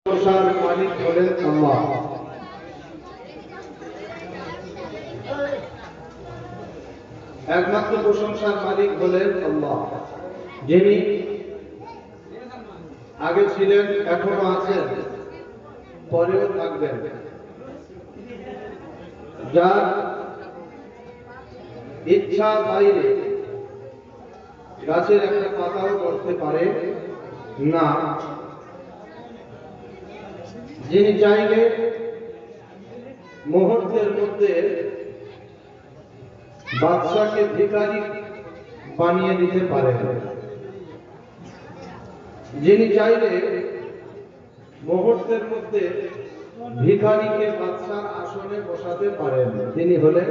প্রশংসার মালিক হলেন আল্লাহ। একমাত্র প্রশংসার মালিক হলেন আল্লাহ, যিনি আগে ছিলেন, এখনো আছেন, পরেও থাকবেন, যার ইচ্ছা বাইরে গাছের একটা পাতাও করতে পারে না, যিনি চাইলে মুহূর্তের মধ্যে বাদশাকে ভিখারি বানিয়ে দিতে পারে, যিনি চাইলে মুহূর্তের মধ্যে ভিখারিকে বাদশার আসনে বসাতে পারেন, তিনি হলেন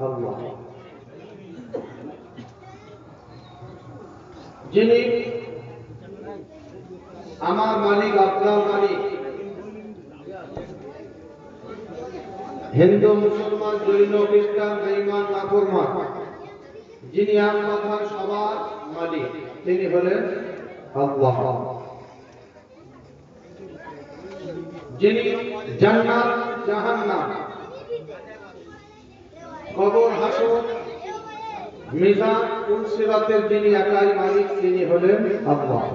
আল্লাহ। যিনি আমার মালিক, আপনার মালিক, হিন্দু, মুসলমান, জৈন, খ্রিস্টান, বেঈমান, নাফরমান, যিনি এক কথার সবার মালিক, তিনি হলেন আল্লাহ। যিনি জান্নাত, জাহান্নাম, কবর, হাসর, মিজান, পুলসিরাতের যিনি একাই মালিক, তিনি হলেন আল্লাহ।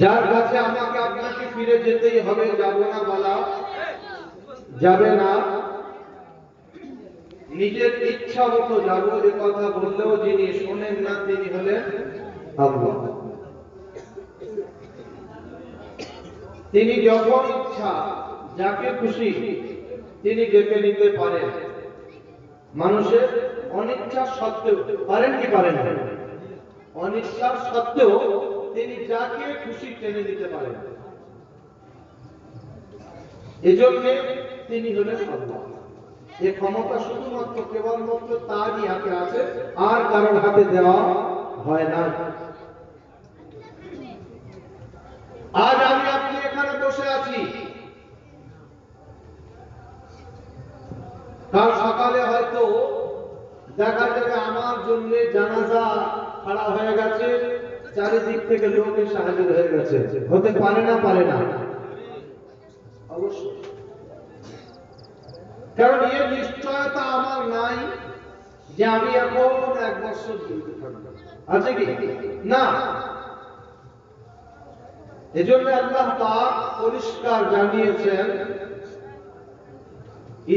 যার কাছে আমাকে আপনাকে ফিরে যেতেই হবে, যাব না বলা যাবে না, নিজের ইচ্ছা মতো যাব এ কথা বললেও যিনি শোনেন না, তিনি হলেন আল্লাহ। তিনি যখন ইচ্ছা যাকে খুশি তিনি ডেকে নিতে পারেন, মানুষের অনিচ্ছা সত্ত্বেও। পারেন কি পারেন না? অনিচ্ছা সত্ত্বেও তিনি যাকে খুশি টেনে নিতে পারেন, এজন্য তিনি হলেন আল্লাহ। এই ক্ষমতা শুধুমাত্র কেবলমাত্র তারই হাতে আছে, আর কারোর হাতে দেওয়া হয় না। আজ আমি আপনি এখানে বসে আছি, কাল সকালে হয়তো দেখা যাবে আমার জন্য জানাজা খাড়া হয়ে গেছে, চারিদিক থেকে লোক এসে হাজির হয়ে গেছে। হতে পারে না? পারে না? অবশ্যই। কারণ এর নিশ্চয়তা আমার নাই যে আমি এখন 1 বছর জীবিত থাকবো, আছে কি না? এজন্য আল্লাহ পাক পরিষ্কার জানিয়েছেন,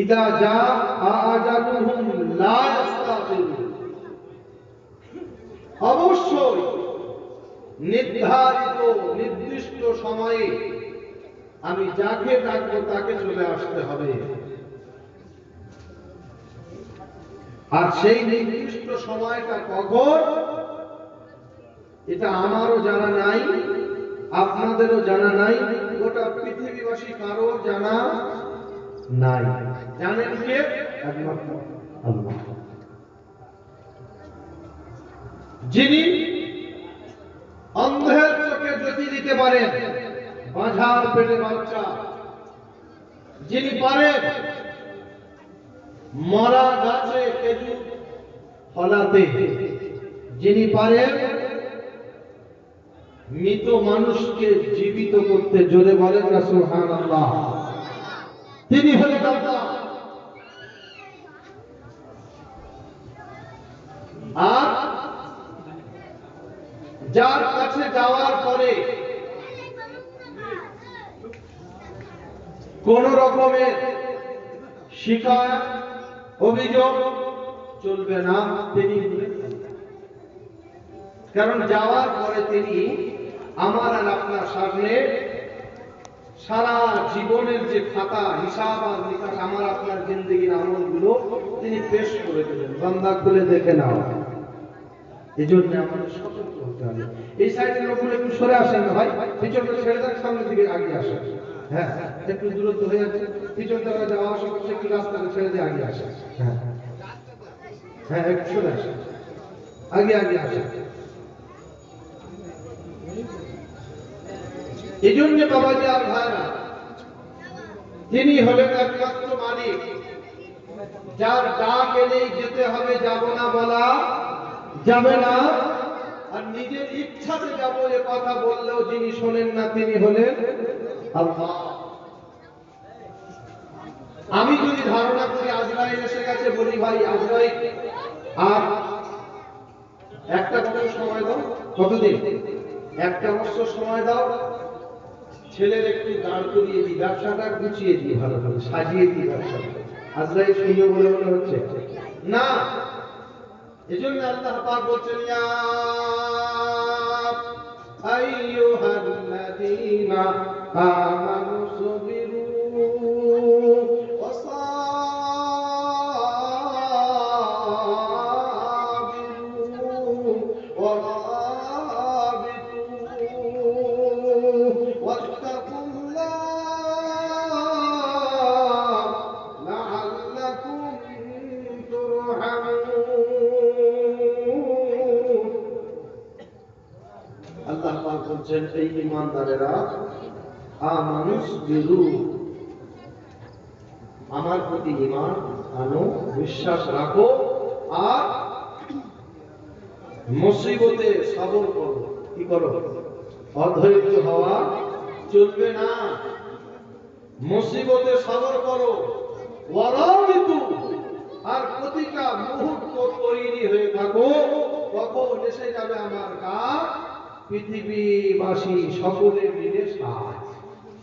ইদা জা আজালুহুম লা ইস্তাখিরুন, অবশ্যই নির্ধারিত নির্দিষ্ট সময়ে আমি যাকে ডাকবো তাকে চলে আসতে হবে। আর সেই নির্দিষ্ট সময়টা কখন, এটা আমারও জানা নাই, আপনাদেরও জানা নাই, গোটা পৃথিবীবাসী কারো জানা নাই। জানেন কে? একমাত্র আল্লাহ, যিনি অন্ধের চোখে জ্যোতি দিতে পারেন, বাঁঝার পেটে বাচ্চা, যিনি পারেন মরা গাছে খেজুর ফলাতে, যিনি পারেন মৃত মানুষকে জীবিত করতে, জোরে বলেন না সুবহানাল্লাহ, তিনি হলেন আল্লাহ। আর যার কাছে যাওয়ার পরে কোন রকমের শিকায়ত অভিযোগ চলবে না, তিনি হলেন আল্লাহ। কারণ যাওয়ার পরে তিনি আমার আর আপনার সামনে সারা জীবনের যে খাতা, হিসাব আর নিকাশ, আমার আপনার জিন্দেগির আমলগুলো তিনি পেশ করে দেবেন, বান্দা খুলে দেখে নাও। এই জন্য আমাদের সতর্ক হতে হবে। এই সাইডের লোকগুলো একটু সরে আসেন না ভাই, পিছনটা ছেড়ে দেন, সামনের দিকে আগে আসেন। হ্যাঁ, একটু দূরত্ব হয়ে যাচ্ছে, পিছনটা যাওয়া আসা করছে, একটু রাস্তাটা ছেড়ে দিয়ে আগে আসেন। হ্যাঁ হ্যাঁ, একটু সরে আসেন, আগে আগে আসেন। এই জন্য বাবাজি আর ভাইরা, তিনি হলেন একমাত্র মালিক, যার ডাক এলেই যেতে হবে, যাব না বলা যাবে না। আর নিজের ইচ্ছাতে যাবো এ কথা বললেও যিনি শোনেন না তিনি হলেন আল্লাহ। আমি যদি ধারণা করি আজরাইল এসে গেছে, বলি ভাই আজরাইল আর একটা বছর সময় দাও। কতদিন? একটা বছর সময় দাও, ছেলের একটু দাঁড় করিয়ে দিই, ব্যবসাটা গুছিয়ে দিই, ভালো ভালো সাজিয়ে দিই ব্যবসাটা। আজরাইল শুনবে বলে মনে হচ্ছে না। এজন্য আল্লাহ পাক বলছেন, ইয়া আইয়ুহাল্লাযীনা আমানু সুবিরু ওয়াসাবিরু ওয়ারাবিতু ওয়াত্তাকুল্লাহ লাআল্লাকুম তুরহামুন। আল্লাহ পাক বলছেন, এই ঈমানদারেরা আমানুসবিরু, আমার প্রতি ঈমান আনো, বিশ্বাস রাখো, আর মুসিবতে সবর করো। কি করো? অধৈর্য হওয়া চলবে না, মুসিবতে সবর করো। ওয়ারাবিতু, আর প্রতিটা মুহূর্ত তৈরি হয়ে থাকো, কখন এসে যাবে আমার কাজ, পৃথিবীবাসী সকলে মিলে সাজ।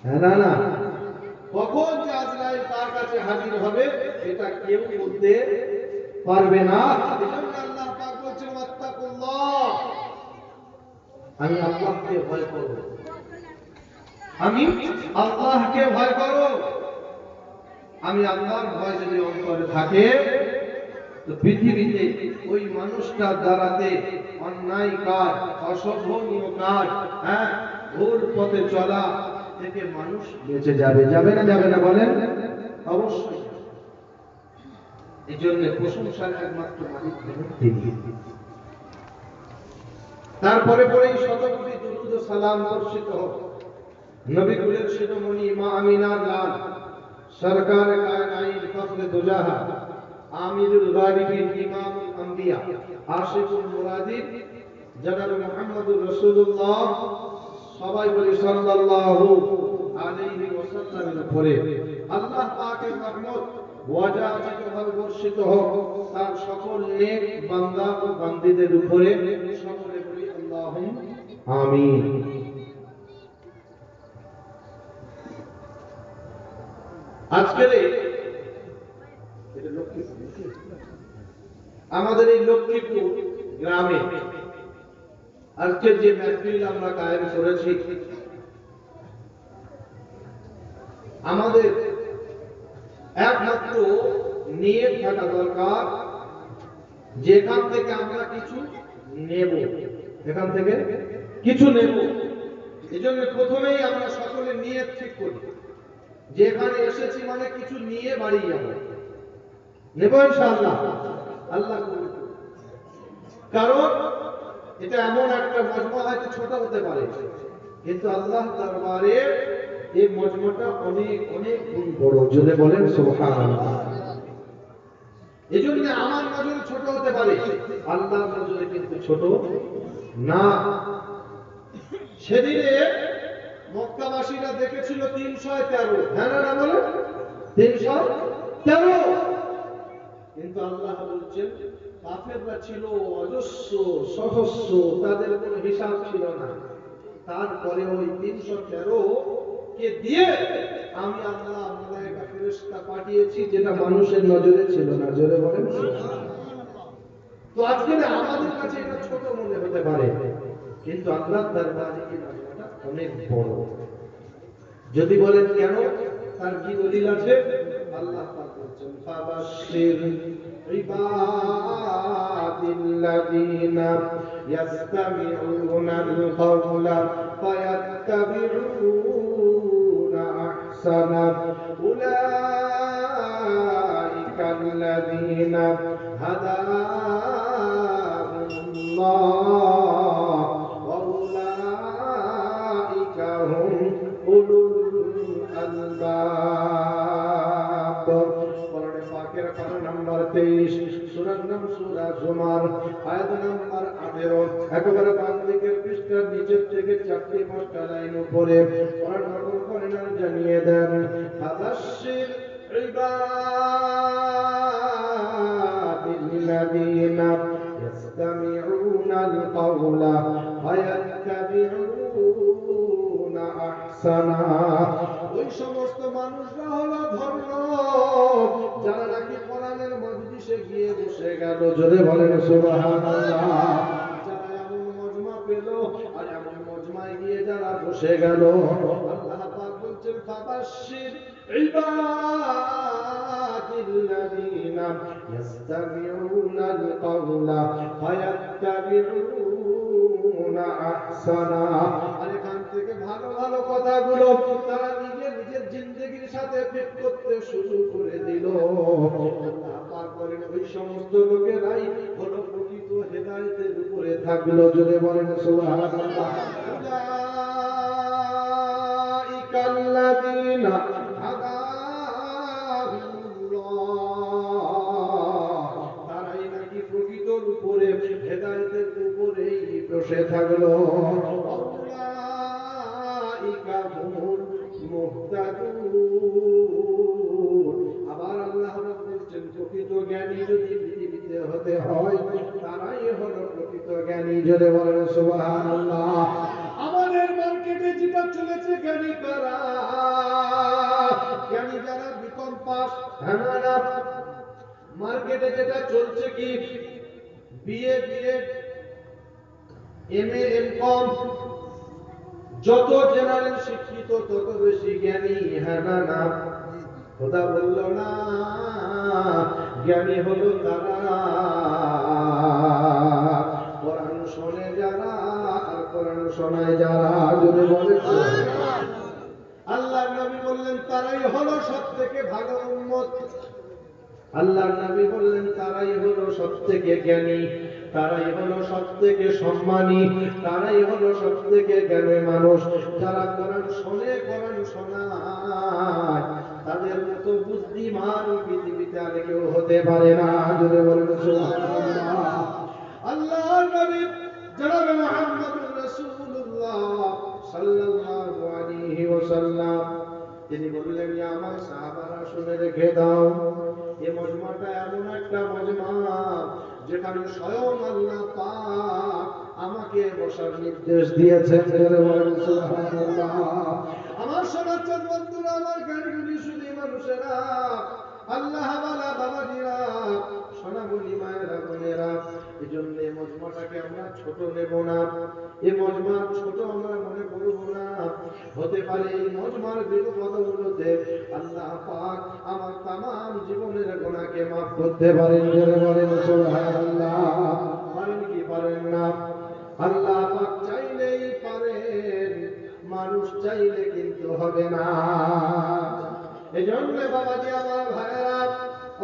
হ্যাঁ না না, কখন যে আজরাইল তার কাছে হাজির হবে এটা কেউ বলতে পারবে না। এজন্য আল্লাহ পাক বলছেন, ওয়াত্তাকুল্লাহ, আমি আল্লাহকে ভয় করো, আমি আল্লাহকে ভয় করো। আমি আল্লাহর ভয় যদি অন্তরে থাকে, তো পৃথিবীতে ওই মানুষটার দ্বারাতে অন্যায় কাজ, অশোভনীয় কাজ, ভুল পথে চলা থেকে মানুষ বেঁচে যাবে। যাবে না যাবে না বলেন? অবশ্যই। এই জন্য প্রশংসার একমাত্র মালিক হলেন তিনি। তারপরে পরেই শতকোটি দুরূদ ও সালাম বর্ষিত হোক নবী কুলের শিরোমণি মা আমিনার লাল সরকার কায়নাত ফখরে দুজাহা আমিরুল গালিবিন ইমামুল আম্বিয়া আশিকুল মুরাদিন জনাব মুহাম্মদুর রাসূলুল্লাহ, সবাই বলি সাল্লাল্লাহু আলাইহি ওয়াসাল্লামের উপরে আল্লাহ পাকের রহমত ওয়াজাবিতভাবে বর্ষিত হোক তার সকল নেক বান্দা ও বান্দীদের উপরে। সকলে বলি আল্লাহুম্মা আমিন। আজকের আমাদের এই লক্ষ্মীপুর গ্রামে আজকের যে মাহফিল আমরা কায়েম করেছি, আমাদের একমাত্র নিয়ত থাকা দরকার, যেখান থেকে আমরা কিছু নেব, এখান থেকে কিছু নেব। এজন্য প্রথমেই আমরা সকলে নিয়ত ঠিক করি, যেখানে এসেছি মানে কিছু নিয়ে বাড়ি যাব, নেব ইনশাআল্লাহ। আল্লাহ কবুল করুন। কারণ এটা এমন একটা মজমা, হয়তো ছোট হতে পারে, কিন্তু আল্লাহ দরবারে এই মজমাটা অনেক অনেক গুণ বড়। যদি বলেন সুবহানাল্লাহ। এজন্য আমার নজরে ছোট হতে পারে, আল্লাহর নজরে কিন্তু ছোট না। সেদিনে মক্কাবাসীরা দেখেছিল 313, হ্যাঁ না বলে 313, কিন্তু আল্লাহ বলছেন কাফেররা ছিল অজস্র সহস্র, তাদের কোনো হিসাব ছিল না। তারপরে ওই 313 কে দিয়ে আমি আল্লাহ মালায়েকা ফেরেশতা পাঠিয়েছি, যেটা মানুষের নজরে ছিল না। জোরে বলেন সুবহানাল্লাহ। তো আজকে আমাদের কাছে এটা ছোট মনে হতে পারে, কিন্তু আল্লাহর দরবারে এই নজরটা অনেক বড়। যদি বলেন কেন, তার কি দলিল আছে? আল্লাহ পাক বলেছেন, ফাবাশশির ইবাদিল্লাযীনা ইয়াসতামিউনাল কাওলা ফায়াত্তাবিউনা আহসানা উলাইকাল্লাযীনা হাদাহুমুল্লাহ ওয়া উলাইকা হুম উলুল আলবাব। কোরআনে পাকের কারণে সূরার নাম সূরা জুমার, আয়াত নাম্বার 18, একেবারে বাম দিকের পৃষ্ঠার নিচের থেকে 4-5টা লাইন উপরে কোরআন নকল করেন আর জানিয়ে দেন, ফাবাশশির ইবাদিল্লাযীনা ইয়াসতামিউনাল কাওলা ফায়াত্তাবিউনা আহসানা। ওই সমস্ত মানুষরা হলো ধন্য যারা নাকি কোরআনের মজলিসে গিয়ে বসে গেল, জোরে বলেন সুবহানাল্লাহ। যারা এমন মজমা পেল আর এমন মজমায় গিয়ে যারা বসে গেল, আল্লাহ পাক বলছেন ফাবাশশির ইবাদিল্লাযীনা ইয়াসতামিউনাল কাওলা ফায়াত্তাবিউনা আহসানা। আর এখান থেকে ভালো ভালো কথাগুলো তারা নিজের জিন্দেগির সাথে ফিট করতে শুরু করে দিল। আল্লাহ পাক বলেন ওই সমস্ত লোকেরাই হলো প্রকৃত হেদায়েতের উপরে থাকলো, জোরে বলেন সুবহানাল্লাহ। উলাইকাল্লাযীনা হাদাহুল্লাহ, তারাই নাকি প্রকৃতর উপরে হেদায়েতের উপরেই বসে থাকলো। উলাইকা হুমুল মুহতাদুন। আবার আল্লাহ বলছেন প্রকৃত জ্ঞানী যদি পৃথিবীতে হতে হয় তারাই হলো প্রকৃত জ্ঞানী, জোরে বলেন সুবহানাল্লাহ। আমাদের মার্কেটে যেটা চলেছে জ্ঞানী কারা? জ্ঞানী যারা বিকম পাস। হ্যাঁ না, মার্কেটে যেটা চলছে কি বিএ বিএড এমএ এমকম, যত জেনারেল শিক্ষিত তত বেশি জ্ঞানী। হ্যাঁ না, কথা বলল না। জ্ঞানী হলো তারা কোরআন শোনে যারা আর কোরআন শোনায় যারা, যদি বলে আল্লাহর নবী বললেন তারাই হলো সবথেকে ভালো উম্মত। আল্লাহর নবী বললেন তারাই হলো সবথেকে জ্ঞানী, তারাই হলো সবথেকে সম্মানী, তারাই হলো সবথেকে জ্ঞানী মানুষ যারা কোরআন শোনে কোরআন শোনায়। তাদের মতো বুদ্ধিমান পৃথিবীতে আর কেউ হতে পারে না, যদি বলেন সুবহানাল্লাহ। আল্লাহর নবী জনাব মুহাম্মদুর রাসূলুল্লাহ সাল্লাল্লাহু আলাইহি ওয়াসাল্লাম তিনি বললেন, আমার সাহাবারা শুনে রেখে দাও, এই মজমাটা এমন একটা মজমা যেখানে স্বয়ং আল্লাহ পাক আমাকে বসার নির্দেশ দিয়েছেন, সুবহানাল্লাহ। আমার সনাতন বন্ধুরা, আমার জ্ঞানী শুধু মানুষেরা, আল্লাহ ওয়ালা বাবাজিরা, সোনামণি মায়েরা বোনেরা, এই জন্য এই মজমাটাকে আমরা ছোট নেব না, এই মজমা ছোট আমরা মনে করব না। হতে পারে এই মজমার বদৌলতে আল্লাহ পাক আমার তামাম জীবনের গুনাহকে মাফ করতে পারেন, যারা বলেন সুবহানাল্লাহ। পারেন কি পারেন না? আল্লাহ পাক চাইলেই পারেন, মানুষ চাইলে কিন্তু হবে না। এজন্য বাবাজি আমার ভাইরা,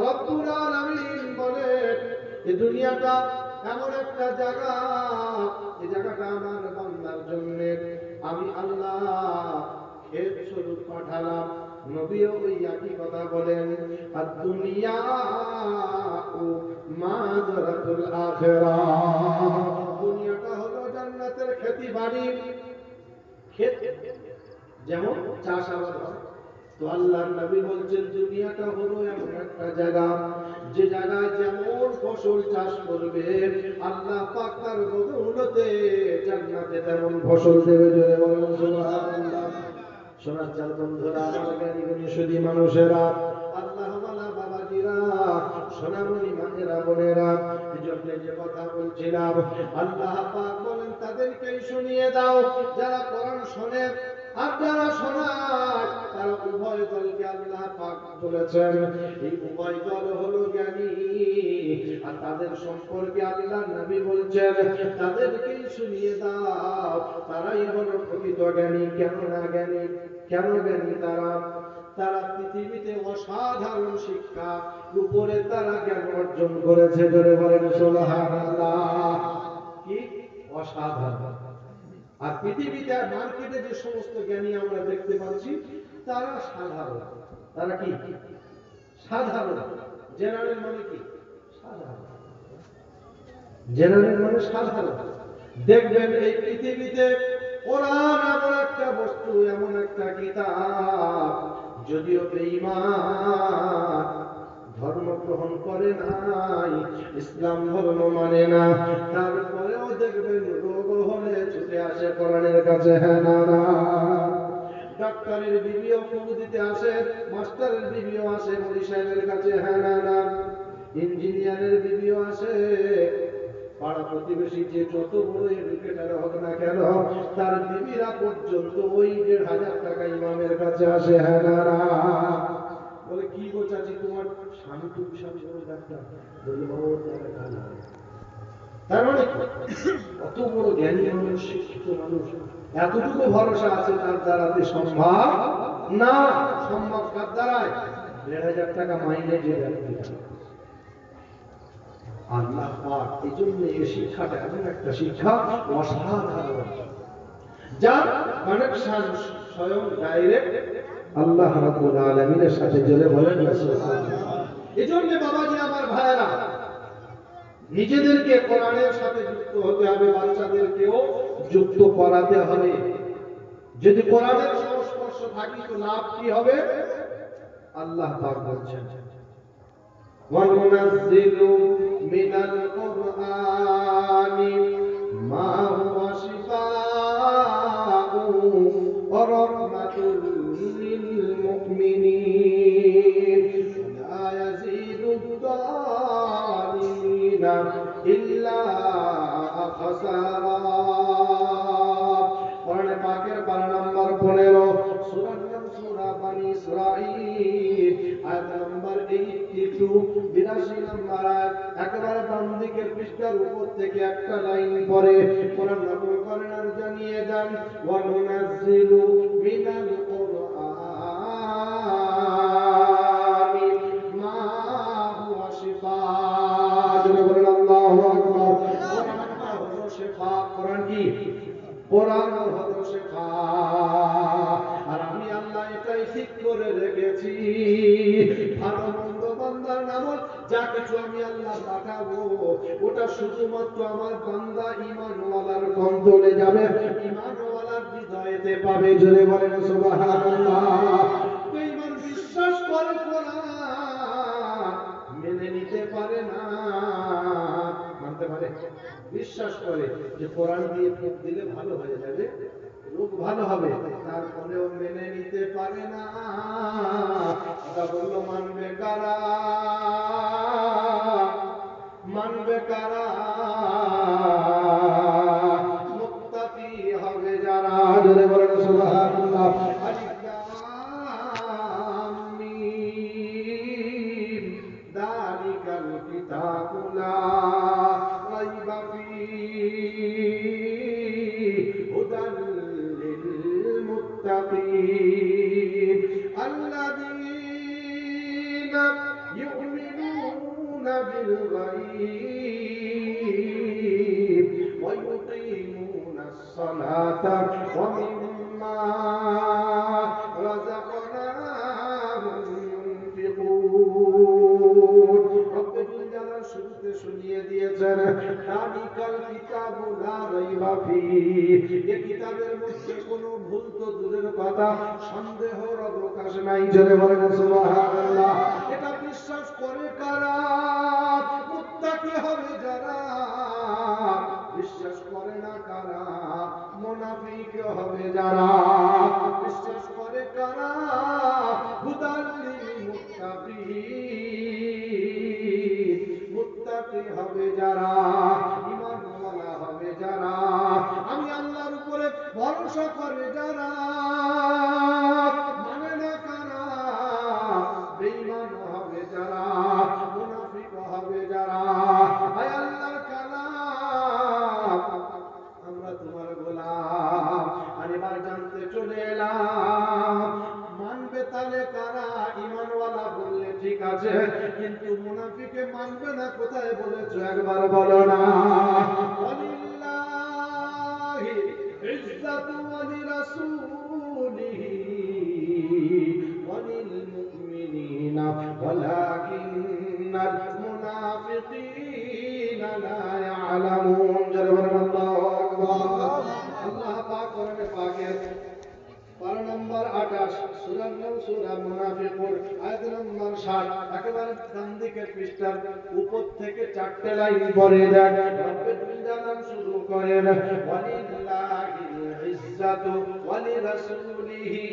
রব্বুল আলামিন বলেন এই দুনিয়াটা এমন একটা জায়গা, এই জায়গাটা আমার বান্দার জন্য আমি আল্লাহ খেত স্বরূপ পাঠালাম। নবীও ওই একই কথা বলেন, আদ-দুনিয়া মাযরাতুল আখিরাহ। দুনিয়াটা হলো জান্নাতের খেতি বাড়ি। ক্ষেত যেমন চাষাবাদ হয়, তো আল্লাহর নবী বলছেন দুনিয়াটা হলো এমন একটা জায়গা, যে জায়গায় যেমন ফসল চাষ করবে আল্লাহ পাক তার বদৌলতে জান্নাতে তেমন ফসল দেবে, জোরে বলেন সুবহানাল্লাহ। সোনার চাল বন্ধুরা, আমার জ্ঞানী গুণী সুধী মানুষেরা, আল্লাহ ওয়ালা বাবাজিরা, সোনামণি মায়েরা বোনেরা, এই জন্য যে কথা বলছিলাম, আল্লাহ পাক বলেন তাদেরকেই শুনিয়ে দাও যারা কোরআন শোনে আর যারা শোনায়, তারা উভয় দলকে আল্লাহ পাক বলেছেন এই উভয় দল হলো জ্ঞানী। আর তাদের সম্পর্কে আল্লাহ নবী বলছেন তাদেরকেই শুনিয়ে দাও, তারাই হলো প্রকৃত জ্ঞানী। কেন না জ্ঞানী? কেন জ্ঞানী তারা? তারা পৃথিবীতে অসাধারণ শিক্ষা উপরে তারা জ্ঞান অর্জন করেছে, জোরে বলেন সুবহানাল্লাহ। কি অসাধারণ! আর পৃথিবীতে মার্কেটে যে সমস্ত জ্ঞানী আমরা দেখতে পাচ্ছি তারা সাধারণ। তারা কি সাধারণ? জেনারেল মানে কি জেনারেল মানে সাধারণ। দেখবেন এই পৃথিবীতে কোরআন এমন একটা বস্তু, এমন একটা কিতাব, যদিও বেঈমান ধর্ম গ্রহণ করে নাই, ইসলাম ধর্ম মানে না, তারপরেও দেখবেন রোগ হলে ছুটে আসে কোরআনের কাছে। হ্যাঁ না না? ডাক্তারের বিবিও ফুক দিতে আসে, মাস্টারের বিবিও আসে মলি সাহেবের কাছে। হ্যাঁ না না? ইঞ্জিনিয়ারের বিবিও আসে, পাড়া প্রতিবেশী যে যত বড় এডুকেটর হোক না কেন, তার বিবিরা পর্যন্ত ওই ১,৫০০ টাকা ইমামের কাছে আসে। হ্যাঁ না না? বলে কি গো চাচি, তোমার স্বামী তো বিশাল বড় ডাক্তার। বলে বাবা ওর দ্বারা কাজ হয়। তার মানে অত বড় জ্ঞানী মানুষ, শিক্ষিত মানুষ, এতটুকু ভরসা আছে তার দ্বারাতে সম্ভব না। সম্ভব কার দ্বারায়? ১,৫০০ টাকা মাইনে যে ব্যক্তি। আল্লাহ পাক এই জন্য এই শিক্ষাটা এমন একটা শিক্ষা, অসাধারণ, যার কানেকশন স্বয়ং ডাইরেক্ট আল্লাহ রাব্বুল আলামিনের সাথে। জোরে বলেন না সুবহানাল্লাহ। এই জন্য বাবাজি আমার ভাইয়েরা, নিজেদেরকে কোরআনের সাথে যুক্ত হতে হবে, বাচ্চাদেরকেও যুক্ত করাতে হবে। যদি কোরআনের সংস্পর্শ থাকি তো লাভ কি হবে? আল্লাহ পাক বলছেন, وَنُنَزِّلُ مِنَ الْقُرْآنِ مَا هُوَ شِفَاءٌ وَرَحْمَةٌ لِّلْمُؤْمِنِينَ وَلَا يَزِيدُ الظَّالِمِينَ إِلَّا خَسَارًا। কোরআনে পাকের পারা নাম্বার 15, সূরার নাম সূরা বানী ইসরাঈল, আয়াত নাম্বার 82, 82 নাম্বার আয়াত। একেবারে বাম দিকের পৃষ্ঠার উপর থেকে একটা লাইন পরে কোরআন রব্বুল করেন আর জানিয়ে দেন, ওয়া নুনাজ্জিলু মিনাল কুরআনি মা হুয়া শিফাআ। জোরে বলেন আল্লাহু আকবার। কোরআনটা হলো শিফা। কোরআন কি? কোরআন হলো শিফা। আর আমি আল্লাহ এটাই ঠিক করে রেখেছি, ভালো মন্দ বান্দার নামত যা কিছু আমি আল্লাহ পাঠাবো, ওটা শুধুমাত্র আমার বান্দা ঈমানওয়ালার কন্ট্রোলে যাবে, ঈমানওয়ালার হৃদয়েতে পাবে। জোরে বলেন সুবহানাল্লাহ। বেঈমান বিশ্বাস করে কোরআন, মেনে নিতে পারে না। মানতে পারে? বিশ্বাস করে যে কোরআন দিয়ে ফুঁক দিলে ভালো হয়ে যাবে, রোগ ভালো হবে, তারপরেও মেনে নিতে পারে না। কথা বলল, মানবে কারা? মানবে কারা? মুত্তাকি হবে যারা। জোরে বলেন সুবহানাল্লাহ। আলিফ লাম মিম, যালিকাল কিতাবু লা রাইবা ফীহি হুদাল লিল মুত্তাকিন আল্লাযীনা ইউমিনুনা বিল গায়ব ওয়া ইউকিমুনাস সালাতা ওয়া মিম্মা রাযাকনাহুম ইউনফিকুন। রব্বুল জালাল শুরুতে শুনিয়ে দিয়েছেন, যালিকাল কিতাবু লা রাইবা ফীহি, এই কিতাবের মধ্যে কোনো ভুল তো দূরের কথা, সন্দেহর অবকাশ নাই। জোরে বলেন সুবহানাল্লাহ। এটা বিশ্বাস করে কারা? মুত্তাকি হবে যারা। বিশ্বাস করে না কারা? মুনাফিক হবে যারা। বিশ্বাস করে কারা? হুদাল লিল মুত্তাকিন, মুত্তাকি হবে যারা, ঈমানওয়ালা হবে যারা, আমি আল্লাহর উপরে ভরসা করে যারা। মানে না কারা? বেঈমান হবে যারা, মুনাফিক হবে যারা। আয় আল্লাহর কালাম, আমরা তোমার গোলাম। আর এবার জানতে চলে এলাম, মানবে তাহলে কারা? ঈমানওয়ালা বললে ঠিক আছে, কিন্তু মুনাফিকে মানবে না কোথায় বলেছো একবার বলো না। ওয়ালিল্লাহি ইজ্জাতু ওয়া লিরাসূলিহি ওয়া লিল মুমিনিনা ওয়ালাকিন্নাল মুনাফিকিনা لا يعلمون جل الله أكبر الله পাক কোরআনে পাকের পারা নম্বর 28 সূরার নাম সূরা মুনাফিকুন আয়াত নম্বর 60 একেবারে ডান দিকের পৃষ্ঠার উপর থেকে চারটি লাইন পড়ে দেন রব্বুল জালাল শুরু করেন ওয়ালিল্লাহিল ইজ্জাতু ওয়ালিরাসূলিহি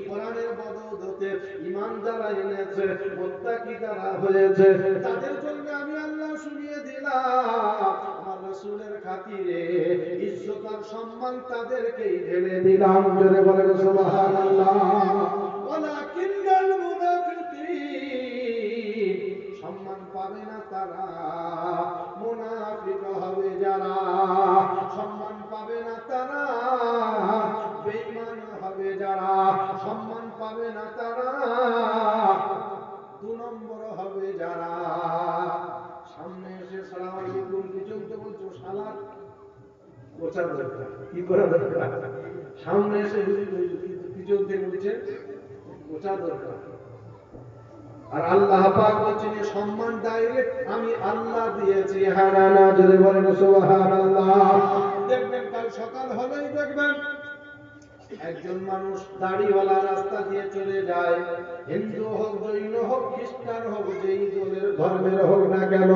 কোরআনের বদৌলতে ঈমান যারা এনেছে মুত্তাকি যারা হয়েছে তাদের জন্য আমি আল্লাহ শুনিয়ে দিলাম আমার রাসূলের খাতিরে ইজ্জত আর সম্মান তাদেরকেই ঢেলে দিলাম জোরে বলেন সুবহানাল্লাহ ওয়ালাকিন্নাল মুনাফিকিন সম্মান পাবে না তারা মুনাফিক হবে যারা সম্মান পাবে না তারা বেঈমান হবে যারা সম্মান পাবে না তারা দুই নম্বর হবে যারা সামনে এসে সালাম আলাইকুম পিছন থেকে বলছো সালাত কোচা দরকার কি করা দরকার সামনে এসে পিছন থেকে বলছে কোচা দরকার আর আল্লাহ পাক বলেন সম্মান ডাইরেক্ট আমি আল্লাহ দিয়েছি হ্যাঁ না যদি বলেন সুবহানাল্লাহ দেখবেন কাল সকাল হলেই দেখবেন একজন মানুষ দাড়িওয়ালা রাস্তা দিয়ে চলে যায় হিন্দু হোক জৈন হোক খ্রিস্টান হোক যেই দলের ধর্মের হোক না কেন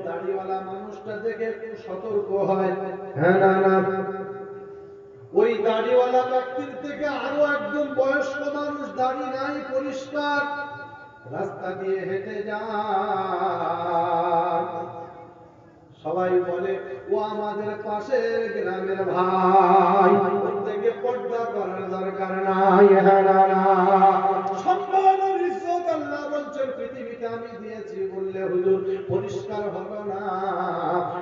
দাড়িওয়ালা মানুষটা দেখে একটু সতর্ক হয় হ্যাঁ না ওই দাড়িওয়ালা ব্যক্তির থেকে আরো একজন বয়স্ক মানুষ দাড়ি নাই পরিষ্কার রাস্তা দিয়ে হেঁটে যায় সবাই বলে ও আমাদের পাশের গ্রামের ভাই ওর থেকে পর্দা করার দরকার নাই হ্যাঁ না সম্মান আর ইজ্জত আল্লাহ বলছেন পৃথিবীতে আমি দিয়েছি বললে হুজুর পরিষ্কার হলো না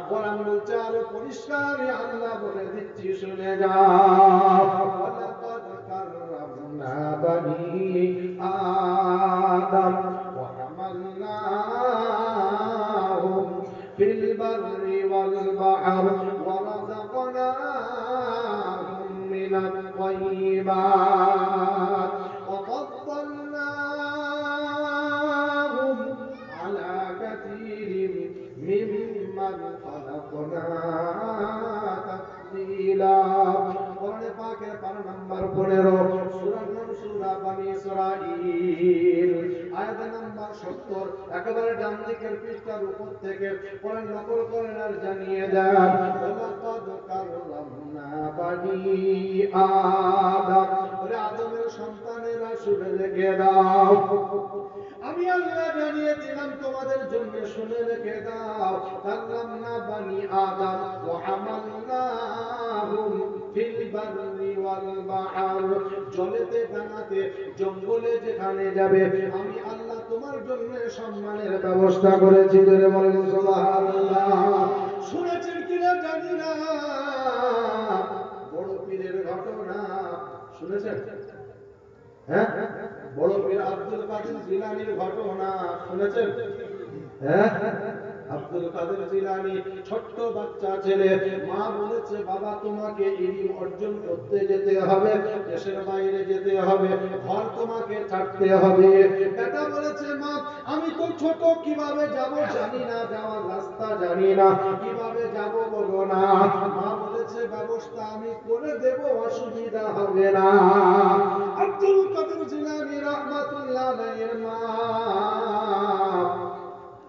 কোরআন বলছে আরো পরিষ্কার আমি আল্লাহ বলে দিচ্ছি শুনে যাও ওয়ালাকাদ কাররামনা বানি আদম ওয়া হামালনাহুম ফিল বাররি ওয়াল বাহর ওয়া রাযাকনাহুম মিনাত তাইয়্যিবাত ওয়া ফাদ্দালনাহুম আলা কাসীরিন মিম্মান খালাকনা তাফদীলা কোরআনে পাকের পারা নাম্বার 15 সূরার নাম সূরা বনী ইসরাঈল আয়াত নাম্বার 70 একেবারে ডান দিকের পৃষ্ঠার উপর থেকে কোরআন নকল করেন আর জানিয়ে দেন ওয়ালাকাদ কাররামনা বানি আদম ওরে আদমের সন্তানেরা শুনে রেখে দাও আমি আল্লাহ জানিয়ে দিলাম তোমাদের জন্য শুনে রেখে দাও কাররামনা বানি আদম ওয়া হামালনাহুম ফিল বাররি ওয়াল বাহর জলেতে ডাঙাতে জঙ্গলে যেখানে যাবে আমি আল্লাহ তোমার জন্য সম্মানের ব্যবস্থা করেছি ধরে বলেন সুবহানাল্লাহ শুনেছেন কিনা জানি না বড় পীরের ঘটনা শুনেছেন হ্যাঁ বড় পীর আব্দুল কাদের জিলানীর ঘটনা শুনেছেন হ্যাঁ আব্দুল কাদের জিলানী ছোট্ট বাচ্চা ছেলে মা বলেছে বাবা তোমাকে ইলম অর্জন করতে যেতে হবে দেশের বাইরে যেতে হবে ঘর তোমাকে ছাড়তে হবে বেটা বলেছে মা আমি তো ছোট কিভাবে যাব জানি না যাওয়ার রাস্তা জানি না কিভাবে যাব বলো না মা বলেছে ব্যবস্থা আমি করে দেব অসুবিধা হবে না আব্দুল কাদের জিলানী রাহমাতুল্লাহ আলাইহির মা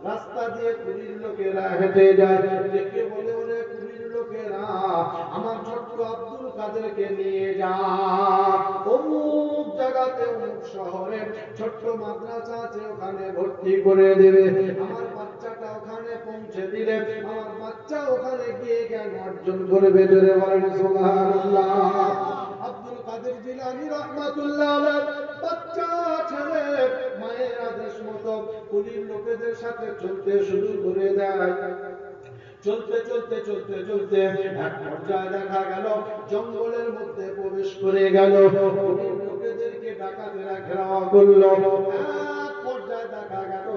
রাস্তা দিয়ে কুলির লোকেরা হেঁটে যায় দেখে বলে ওরে কুলির লোকেরা আমার ছোট্ট আব্দুল কাদেরকে নিয়ে যা অমুক জায়গাতে অমুক শহরে ছোট্ট মাদ্রাসা আছে ওখানে ভর্তি করে দেবে আমার বাচ্চাটা ওখানে পৌঁছে দিলে আমার বাচ্চা ওখানে গিয়ে জ্ঞান অর্জন করবে জোরে বলেন সুবহানাল্লাহ আব্দুল কাদের জিলানী রাহমাতুল্লাহ আলাইহি বাচ্চা ছেলে মায়ের আদেশ মতো কুলির লোকেদের সাথে চলতে শুরু করে দেয় চলতে চলতে চলতে চলতে এক পর্যায়ে দেখা গেল জঙ্গলের মধ্যে প্রবেশ করে গেল কুলির লোকেদেরকে ডাকাতেরা ঘেরাও করলো এক পর্যায়ে দেখা গেল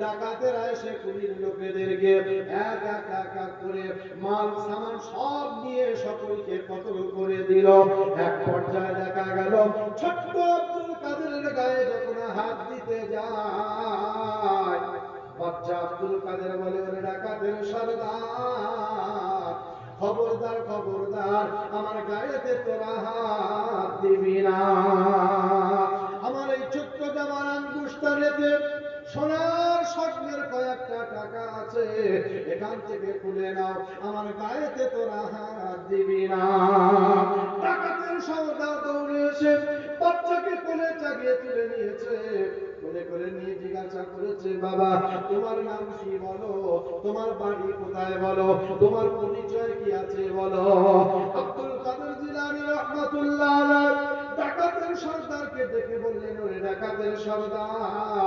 ডাকাতেরা এসে কুলির লোকেদেরকে এক এক এক করে মাল সামান সব নিয়ে সকলকে কতল করে দিল এক পর্যায়ে দেখা গেল ছোট্ট আব্দুল কাদেরের গায়ে যখন হাত দিতে যায় আব্দুল কাদের বলে, ওরে ডাকাতের সর্দার, খবরদার খবরদার, আমার গায়েতে তোরা হাত দিবি না। আমার এই ছোট্ট জামার আঙ্গুষ্টানেতে সোনার স্বর্ণের কয়েকটা টাকা আছে, এখান থেকে খুলে নাও, আমার গায়েতে তোরা হাত দিবি না। ডাকাতের সর্দার দৌড়ে এসে বাচ্চাকে কোলে চাগিয়ে তুলে নিয়েছে, কোলে করে নিয়ে জিজ্ঞাসা করেছে, বাবা তোমার নাম কি বলো, তোমার বাড়ি কোথায় বলো, তোমার পরিচয় কি আছে বলো। আব্দুল কাদের জিলানী রাহমাতুল্লাহ আলাইহি ডাকাতের সর্দারকে দেখে বললেন, ওরে ডাকাতের সর্দার,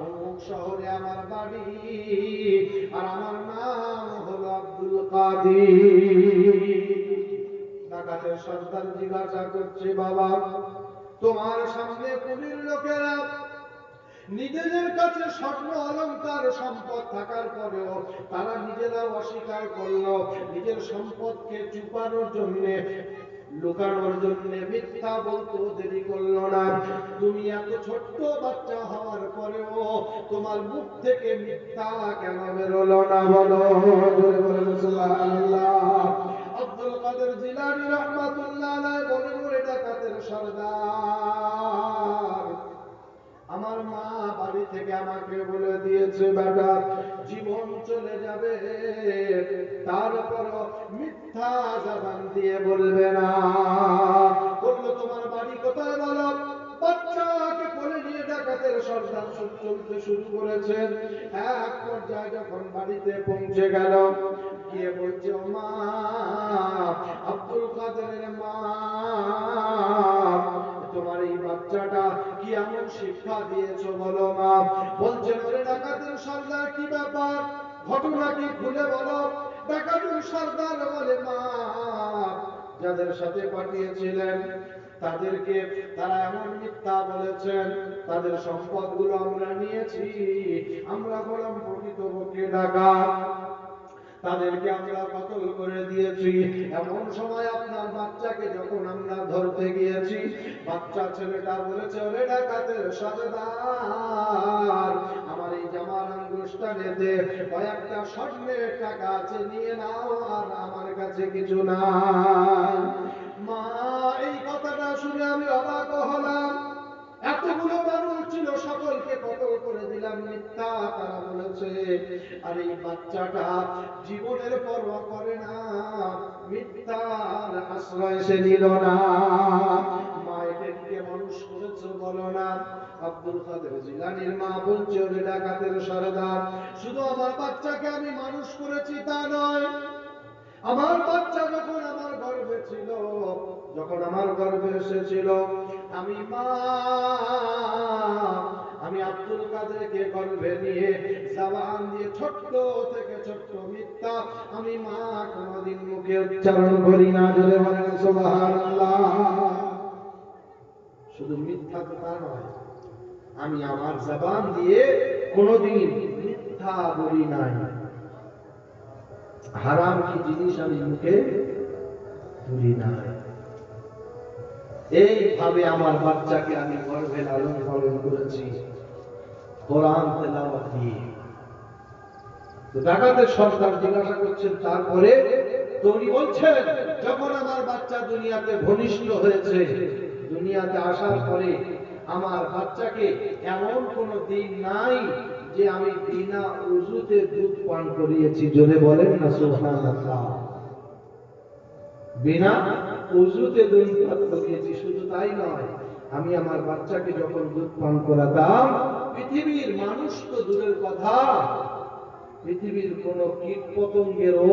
অমুক শহরে আমার বাড়ি, আর আমার নাম হলো আব্দুল কাদের। ডাকাতের সর্দার জিজ্ঞাসা করছে, বাবা তোমার সামনে পুরীর লোকেরা নিজেদের কাছে স্বর্ণ অলংকার সম্পদ থাকার পরেও তারা নিজেরা অস্বীকার করলো, নিজের সম্পদকে চুপানোর জন্য, লুকানোর জন্য মিথ্যা বলতে দেরি করলো না। তুমি এত ছোট্ট বাচ্চা হওয়ার পরেও তোমার মুখ থেকে মিথ্যা কেন বেরোলো না বলো? জোরে বলেন সুবহানাল্লাহ। আব্দুল কাদের জিলানী রাহমাতুল্লাহ আলাইহি বলেন, ওরে ডাকাতের সর্দার, আমার মা বাড়ি থেকে আমাকে বলে দিয়েছে, বেটা জীবন চলে যাবে, তারপরও মিথ্যা জবান দিয়ে বলবে না। বলল, তোমার বাড়ি কোথায় বলো। বাচ্চাকে কোলে নিয়ে ডাকাতের সর্দার চলতে শুরু করেছেন। এক পর্যায়ে যখন বাড়িতে পৌঁছে গেল, গিয়ে বলছে, ও মা, আব্দুল কাদেরের মা, তোমার এই বাচ্চাটা কি এমন শিক্ষা দিয়েছো বলো মা। বলছেন, ওরে ডাকাতের সর্দার, কি ব্যাপার, ঘটনা কি খুলে বলো। ডাকাতের সর্দার বলে, মা যাদের সাথে পাঠিয়েছিলেন তাদেরকে তারা এমন মিথ্যা বলেছেন, তাদের সম্পদগুলো আমরা নিয়েছি, আমরা বললাম প্রকৃতপক্ষে ডাকাত, তাদেরকে আমরা কতল করে দিয়েছি। এমন সময় আপনার বাচ্চাকে যখন আমরা ধরতে গিয়েছি, বাচ্চা ছেলেটা বলেছে, ওরে ডাকাতের সর্দার, আমার এই জামার আঙ্গুষ্টানেতে কয়েকটা স্বর্ণের টাকা আছে, নিয়ে নাও, আর আমার কাছে কিছু নাই। মা এই কথাটা শুনে আমি অবাক হলাম। এতগুলো মানুষ ছিল, সকলকে কতল করে দিলাম, মিথ্যা তারা বলেছে, আর এই বাচ্চাটা জীবনের পরোয়া করে না, মিথ্যার আশ্রয় সে নিল না। মা একে মানুষ করেছে বলো না। আব্দুল কাদের জিলানীর মা বলছে, ওরে ডাকাতের সর্দার, শুধু আমার বাচ্চাকে আমি মানুষ করেছি তা নয়, আমার বাচ্চা যখন আমার গর্ভে ছিল, যখন আমার গর্ভে এসেছিল, আমি মা, আমি আব্দুল কাদেরকে গর্ভে নিয়ে জবান দিয়ে ছোট্ট থেকে ছোট্ট মিথ্যা আমি মা কোনদিন মুখে উচ্চারণ করি না। জোরে বলেন সুবহানাল্লাহ। শুধু মিথ্যা তো তা নয়, আমি আমার জবান দিয়ে কোনদিন মিথ্যা বলি নাই, হারাম কি জিনিস আমি মুখে তুলি নাই। এইভাবে আমার বাচ্চাকে আমি গর্ভে লালন পালন করেছি, কোরআন তেলাওয়াত দিয়ে। তো ডাকাতের সর্দার জিজ্ঞাসা করছেন, তারপরে তুমি বলছেন, যখন আমার বাচ্চা দুনিয়াতে ভূমিষ্ঠ হয়েছে, দুনিয়াতে আসার পরে আমার বাচ্চাকে এমন কোন দিন নাই যে আমি বিনা উযুতে দুধ পান করিয়েছি। জোরে বলেন না সুবহানাল্লাহ। বিনা উযুতে দুধ পান করিয়েছি। শুধু তাই নয়, আমি আমার বাচ্চাকে যখন দুধ পান করাতাম, পৃথিবীর মানুষ তো দূরের কথা, পৃথিবীর কোন কীট পতঙ্গেরও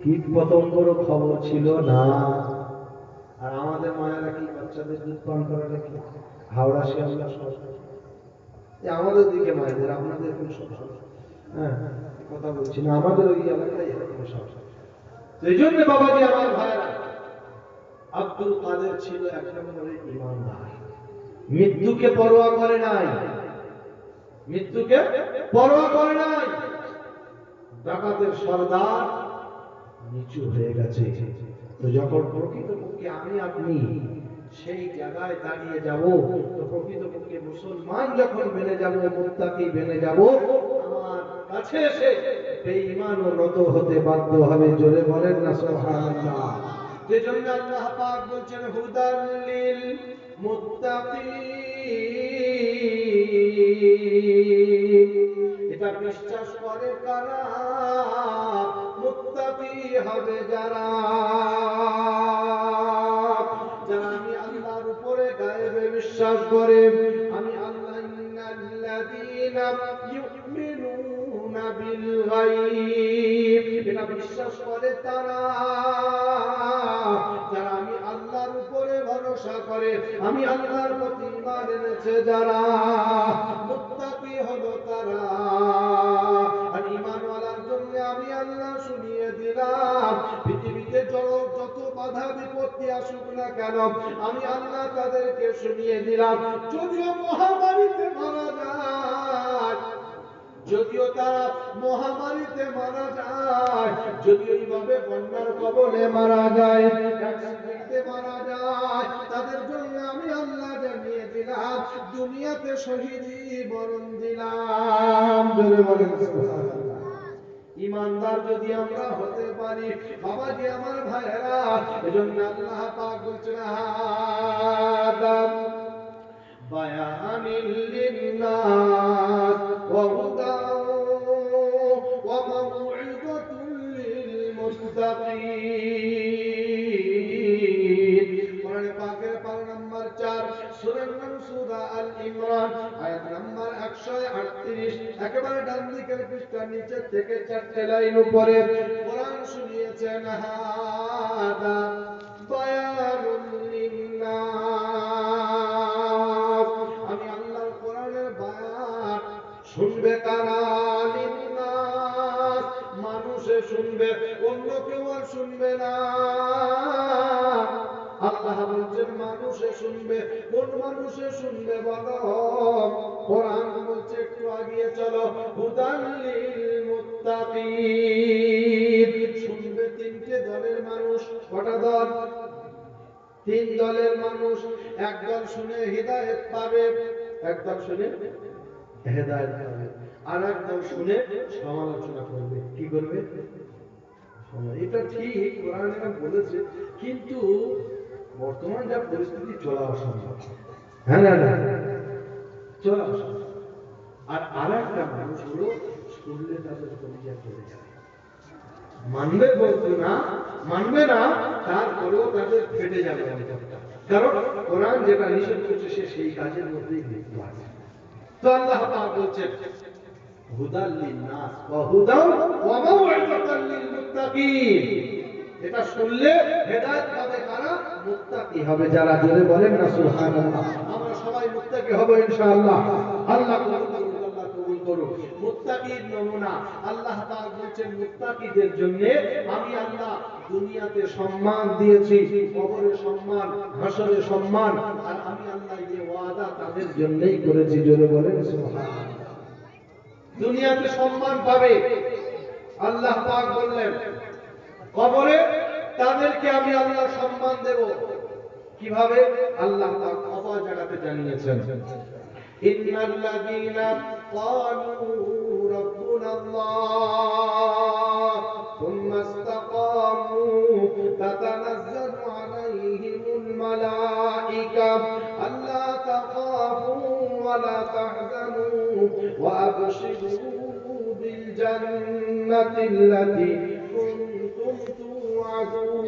কীট পতঙ্গেরও খবর ছিল না। আর আমাদের মায়েরা কি বাচ্চাদের দুধ পান করালে কি হাওড়া শিয়ালদা সব আমাদের দিকে মায়েদের, আপনাদের কোন সমস্যা? হ্যাঁ, কথা বলছি না, আমাদের ওই এলাকায় এরকম সমস্যা। এই জন্য বাবাজি আমার ভাইরা, আব্দুল কাদের ছিল এক নম্বরে ঈমানদার, মৃত্যুকে পরোয়া করে নাই, মৃত্যুকে পরোয়া করে নাই। ডাকাতের সর্দার নিচু হয়ে গেছে। তো যখন প্রকৃতপক্ষে আমি আপনি সেই জায়গায় দাঁড়িয়ে যাব, তো প্রকৃতপক্ষে মুসলমান মুসলমান যখন বেনে যাব, মুত্তাকি বেনে যাব, আমার কাছে এসে বেঈমান ও নত হতে বাধ্য হবে। জোরে বলেন না সুবহানাল্লাহ। এজন্য আল্লাহ পাক বলছেন হুদাল লিল মুত্তাকিন। এটা বিশ্বাস করে কারা? মুত্তাকি হবে যারা, যারা আমি আল্লাহর উপরে গায়েবে বিশ্বাস করে। আমি আল্লাহ ইন্নাল্লাযীনা ইউমিনুনা বিল গায়ব, এটা বিশ্বাস করে তারা, যারা আমি আল্লাহর উপরে ভরসা করে, আমি আল্লাহর প্রতি ঈমান এনেছে যারা, মুত্তাকি হলো তারা। আর ঈমানওয়ালার জন্য আমি আল্লাহ শুনিয়ে দিলাম, পৃথিবীতে যত বাধা বিপত্তি আসুক না কেন, আমি আল্লাহ তাদেরকে শুনিয়ে দিলাম, যদিও মহামারীতে মারা যায়, যদিও তারা মহামারীতে মারা যায়, যদিও এইভাবে বন্যার কবলে মারা যায়, অ্যাক্সিডেন্টে মারা যায়, তাদের জন্য আমি আল্লাহ জানিয়ে দিলাম, দুনিয়াতে শহীদি মরণ দিলাম। জোরে বলেন সুবহানাল্লাহ। ঈমানদার যদি আমরা হতে পারি, বাবাজি আমার ভাইয়েরা, এজন্য আল্লাহ পাক বলছেন হাদা বায়ানিল লিন্নাস ওয়া হুদাও ওয়া মাউইযাতুল লিল মুত্তাকিন। কোরআনে পাকের পারা নাম্বার 4 সূরার নাম সূরা আল ইমরান, আয়াত নাম্বার 138, একেবারে ডান দিকের পৃষ্ঠার নিচে থেকে 4টে লাইন উপরে কোরআন শুনিয়েছেন হাদা বায়ানুল লিন্নাস। আমি আল্লাহর কোরআনের বায়ান শুনবে কারা? লিন্নাস, মানুষে শুনবে, অন্য কেউ আর শুনবে না। আল্লাহ বলছেন মানুষে শুনবে। কোন মানুষে শুনবে বলো? কোরআন বলছে একটু আগিয়ে চলো, হুদাল লিল মুত্তাকিন। শুনবে তিনটে দলের মানুষ। কটা দল? তিন দলের মানুষ। একদল শুনে হিদায়াত পাবে, একদল শুনে হেদায়েত পাবে, আর একদল শুনে সমালোচনা করবে। কি করবে? এটা ঠিক, কোরআন এটা বলেছে, কিন্তু বর্তমান যা পরিস্থিতি চলা অসম্ভব। হ্যাঁ না না, চলা অসম্ভব। আর আরেকটা মানুষ হলো শুনলে তাদের কলিজা চলে যাবে, মানবে বলতো না, মানবে না, তারপরেও তাদের ফেটে যাবে অন্তরটা। কারণ কোরআন যেটা নিষেধ করছে সে সেই কাজের মধ্যেই লিপ্ত আছে। তো আল্লাহ পাক বলছেন হুদাল লিন্নাস ওয়া হুদাও ওয়া মাউইযাতাল লিল মুত্তাকিন। এটা শুনলে হেদায়েত পাবে কারা? মুত্তাকি হবে যারা। জোরে বলেন না সুবহানাল্লাহ। আমরা সবাই মুত্তাকি হব ইনশাআল্লাহ। আল্লাহ কবুল করুন, আল্লাহ কবুল করুন। মুত্তাকির নমুনা আল্লাহ পাক বলেন, মুত্তাকিদের জন্য আমি আল্লাহ দুনিয়াতে সম্মান দিয়েছি, কবরে সম্মান, হাসরে সম্মান, আর আমি আল্লাহ এই ওয়াদা তাদের জন্যই করেছি। জোরে বলেন সুবহানাল্লাহ। দুনিয়াতে সম্মান পাবে, আল্লাহ পাক বললেন কবরে তাদেরকে আমি আল্লাহ সম্মান দেব। কিভাবে? আল্লাহ পাক অপা জায়গাতে জানিয়েছেন, ইন্নাল্লাযীনা ক্বালু রাব্বুনাল্লাহ সুম্মা ইসতাকামু তাতানাজ্জালু আলাইহিমুল মালাঈকা আল্লা তাখাফু ওয়া লা তাহজানু ওয়া আবশিরু বিল জান্নাতিল্লাতী কুনতুম তুআদুন।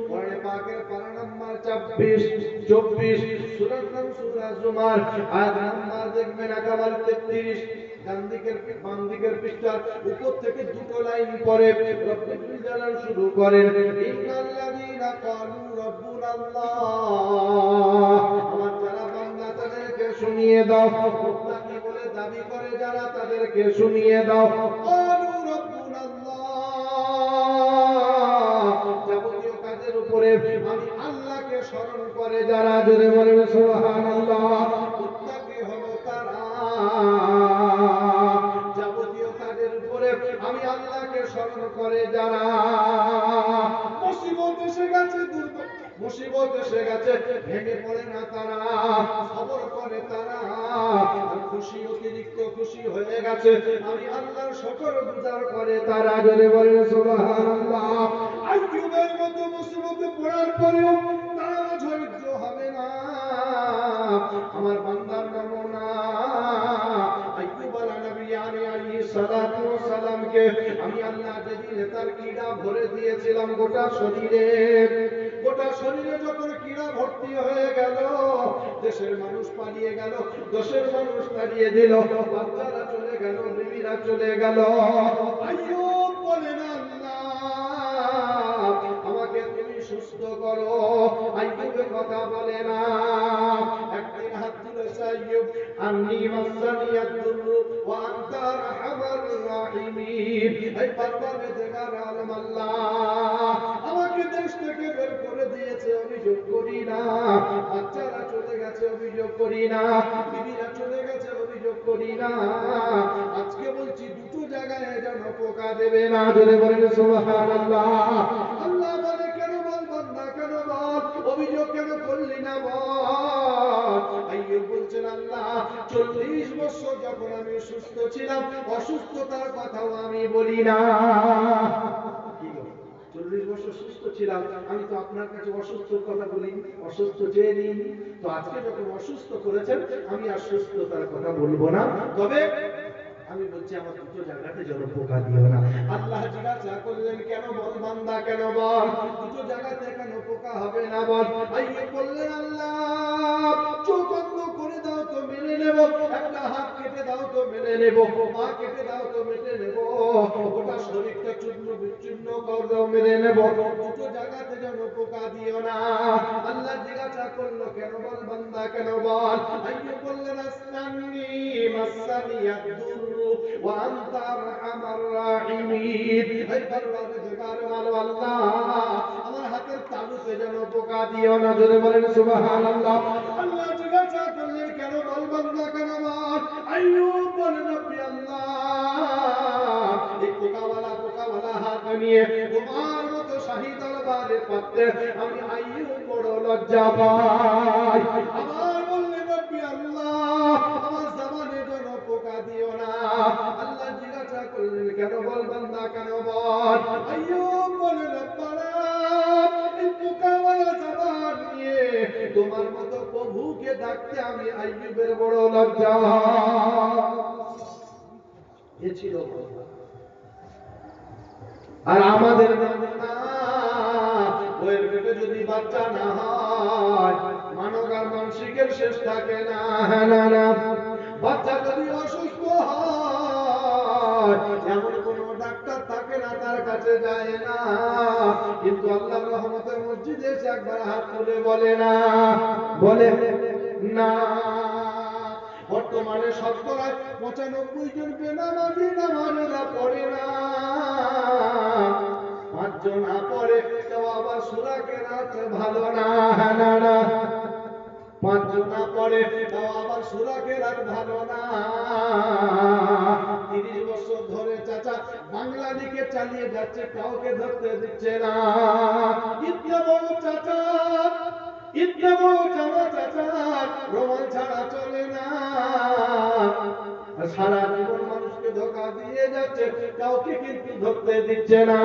কোরআন পাকের পারা নাম্বার 24 সূরার নাম সূরা জুমার, আয়াত নাম্বার দেখবেন একেবারে 33, ডান দিকের বাম দিকের পৃষ্ঠার উপর থেকে দুটো লাইন পরে রব্বুল জালাল শুরু করেন, ইন্নাল্লাযীনা ক্বালু রাব্বুনাল্লাহ। আমার যারা বান্দা তাদেরকে শুনিয়ে দাও, মুত্তাকি বলে দাবি করে যারা তাদেরকে শুনিয়ে দাও, ক্বালু রাব্বুনাল্লাহ। যাবতীয় কাজের উপরে আমি আল্লাহকে স্মরণ করে যারা, জোরে বলেন সুবহানাল্লাহ। মুত্তাকি হলো তারা যাবতীয় কাজের উপরে আমি আল্লাহকে স্মরণ করে যারা। মুসিবত এসে গেছে, মুসিবত এসে গেছে, ভেঙে পড়ে না তারা, সবর করে তারা। গেছে, আমি আল্লাহর শুকরগুজার করে তারা জোরে বলেন সুবহানাল্লাহ। আইয়ুবের মতো মুসিবতে পড়ার পরেও তারা ধৈর্য হবে না। আমার বান্দার নমুনা আইয়ুব আলাইহিস সালাতু ওয়াস সালামকে আমি আল্লাহ যেদিন তার কীড়া ভরে দিয়েছিলাম গোটা শরীরে যখন কীড়া ভর্তি হয়ে গেল, দেশের মানুষ পালিয়ে গেল, দেশের মানুষ তাড়িয়ে দিল, বাচ্চারা চলে গেল, বিবিরা চলে গেল, আইয়ুব বলেন আল্লাহ আমাকে তুমি সুস্থ করো। আইয়ুবের কথা বলে না, একদিন হাত তুলেছে আইয়ুব, আন্নী মাসানিয়াদ দুররু ওয়া আনতা আরহামার রাহিমিন। এই পরওয়ারদিগার আলম আল্লাহ আমাকে দেশ থেকে বের করে দিয়েছে, অভিযোগ করি না। বাচ্চারা চলে গেছে, অভিযোগ করি না। বিবিরা চলে গেছে, অভিযোগ করি না। আজকে বলছি দুটো জায়গায় যেন পোকা দেবে না, জোরে বলেন সুবহানাল্লাহ। আল্লাহ বলে কেন বল বান্দা, কেন বল, অভিযোগ কেন করলি না বল। আইয়ুব বলছেন আল্লাহ 40 বছর যখন আমি সুস্থ ছিলাম, অসুস্থতার কথাও আমি বলি না। 40 বছর সুস্থ ছিলাম, আমি তো আপনার কাছে অসুস্থর কথা বলিনি, অসুস্থ চেয়ে নিইনি। তো আজকে যখন অসুস্থ করেছেন, আমি আর সুস্থতার কথা বলবো না। তবে আমি বলছি আমার দুটো জায়গাতে যেন পোকা দিও না। আল্লাহ জিজ্ঞাসা করলেন কেন বল বান্দা, কেন বল, দুটো জায়গাতে কেন পোকা হবে না বল। আইয়ুব বললেন আল্লাহ চোখ বন্ধ করে দাও তো মেনে নেব, একটা হাত কেটে দাও তো মেনে নেব, পা কেটে দাও তো মেনে নেব, গোটা শরীরটা চূর্ণ বিচ্ছিন্ন করে দাও মেনে নেব, দুটো জায়গাতে যেন পোকা দিও না। আল্লাহ জিজ্ঞাসা করলো কেন বল বান্দা, কেন বল। আইয়ুব বললেন আসমানি মাসানিয়াদ দুররু ওয়া আনতা আরহামার রাহিমিন। এই পরওয়ারদিগার আল্লাহ আমার হাতের তালুতে যেন পোকা দিও না, জোরে বলেন সুবহানাল্লাহ। আল্লাহ জিজ্ঞাসা করলেন কেন বল বান্দা, কেন বল। আইয়ুব বলেন রব্বি আল্লাহ এই পোকাওয়ালা হাত নিয়ে তোমার মতো শাহী দরবারে পাতে আমি আইয়ুব বড় লজ্জা পাই। আবার বললেন রব্বি আল্লাহ আমার জবানে যেন পোকা দিও না। আল্লাহ জিজ্ঞাসা করলেন কেন বল বান্দা, কেন বল। আইয়ুব বলেন রব্বানা এই পোকাওয়ালা জবান নিয়ে তোমার মতো প্রভুকে ডাকতে আমি আইয়ুবের বড় লজ্জা। এ ছিল আর আমাদের বইয়ের পেটে যদি বাচ্চা না হয়, মানব আর মানসিকের শেষ থাকে না। না না, বাচ্চা যদি অসুস্থ হয় এমন কোন ডাক্তার থাকে না, তার কাছে যায় না। কিন্তু আল্লাহর রহমতের মসজিদে এসে একবার হাত তুলে বলে না, বলে না। বর্তমানে শতকরা 95 জন বেনামাজি নামাজেরা পড়ে না। 5 জন না পড়ে কেউ আবার সূরা কেরাত ভালো না। না না, 5 জন না পড়ে কেউ আবার সূরা কেরাত ভালো না। 30 বছর ধরে চাচা বাংলা লিখে চালিয়ে যাচ্ছে, কাউকে ধরতে দিচ্ছে না। ইতনা বড় চাচা, ইতনা বড় জামা চাচা রোমান ছাড়া চলে না। সারা জীবন মানুষকে ধোঁকা দিয়ে যাচ্ছে, কাউকে কিন্তু ধরতে দিচ্ছে না।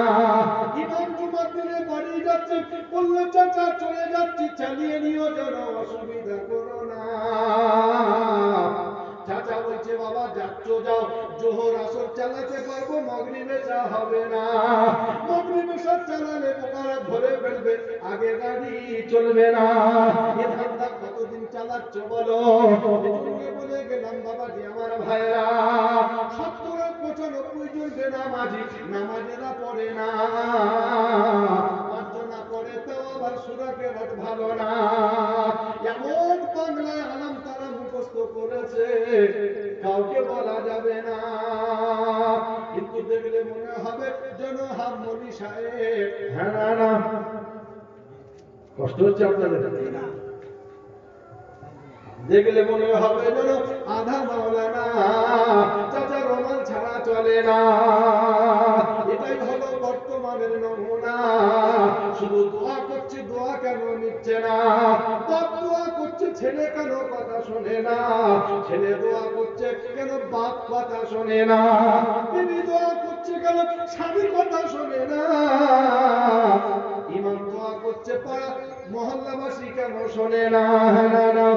ইমাম জুমার দিনে বাড়ি যাচ্ছে, বললো চাচা চলে যাচ্ছি, চালিয়ে নিও যেন অসুবিধা করো না। চাচা বলছে বাবা যাচ্ছ যাও, জোহর আসর চালাতে পারবো, মাগরিব এশা হবে না। মাগরিব এশা চালালে পোকারা ধরে ফেলবে, আগে গাড়ি চলবে না। এ ধান্দা কতদিন চালাচ্ছ বলো। এজন্য বলে গেলাম বাবাজি আমার ভাইরা, 70-95 জন বেনামাজি নামাজেরা পড়ে না। 5 জন পড়ে তো আবার সূরা কেরাত ভালো না। এমন বাংলায় আলাম তারা মুখস্থ করেছে, কাউকে বলা যাবে না। কিন্তু দেখলে মনে হবে যেন হারমোনি সাহেব। হ্যাঁ না না, কষ্ট হচ্ছে আপনাদের। দেখলে মনে হবে যেন আধা মাওলানা। চাচা রোমান ছাড়া চলে না। এটাই হলো বর্তমানের নমুনা। শুধু দোয়া করছে, দোয়া কেন নিচ্ছে না। বাপ দোয়া করছে, ছেলে কেন কথা শোনে না? ছেলে দোয়া করছে কেন বাপ কথা শোনে না? বিবি দোয়া করছে কেন স্বামীর কথা শোনে না? ইমাম দোয়া করছে পাড়া মহল্লাবাসী কেন শোনে না? না না,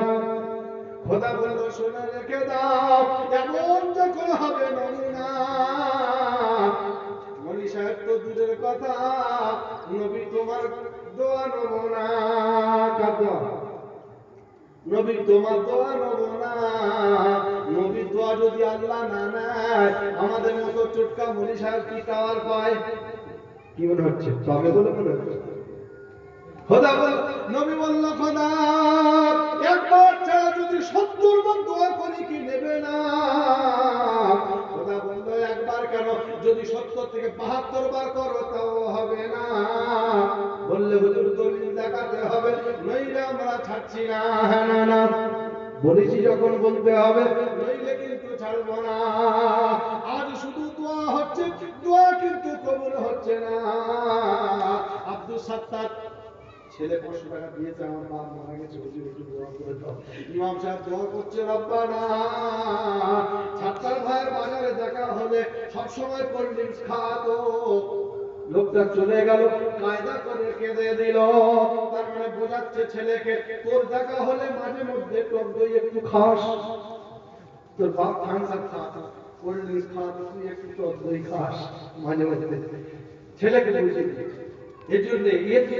খোদা বলল শোনা রেখে দাও, এমন যখন হবে নমুনা। মনি সাহেব তো দূরের কথা, নবী তোমার দোয়া নমুনা। কার দোয়া? নবী তোমার দোয়া নমুনা। নবী দোয়া যদি আল্লাহ না নেয়, আমাদের মতো চুটকা মনি সাহেব কি টাওয়ার পায়? কি মনে হচ্ছে? তবে বলে মনে হচ্ছে। খোদা বল, নবী বলল খোদা একবার ছাড়া যদি 70 বার দোয়া করি কি নেবে না? খোদা বলল একবার কেন, যদি 70 থেকে 72 বার করো তাও হবে না। বললে হুজুর দলিল দেখাতে হবে, নইলে আমরা ছাড়ছি না। না না, বলেছি যখন বলতে হবে, নইলে কিন্তু ছাড়বো না। আজ শুধু দোয়া হচ্ছে, দোয়া কিন্তু কবুল হচ্ছে না। আব্দুল সাত্তার ছেলে 500 টাকা দিয়েছে, আমার বাপ মারা গেছে, হুজুর একটু দোয়া করে দাও। ইমাম সাহেব দোয়া করছে, রব্বানা। সাত্তার ভাইয়ের বাজারে দেখা হলে সব সময় কোল্ড ড্রিঙ্কস খাওয়াতো। লোকটা চলে গেল, কায়দা করে কেঁদে দিল। তার মানে বোঝাচ্ছে ছেলেকে, তোর দেখা হলে মাঝে মধ্যে টক দই একটু খাস। তোর বাপ থামস আপ খাস, কোল্ড ড্রিঙ্কস খাস, তুই একটু টক দই খাস মাঝে মধ্যে। ছেলেকে বুঝিয়ে দিয়েছে। এজন্য এ তো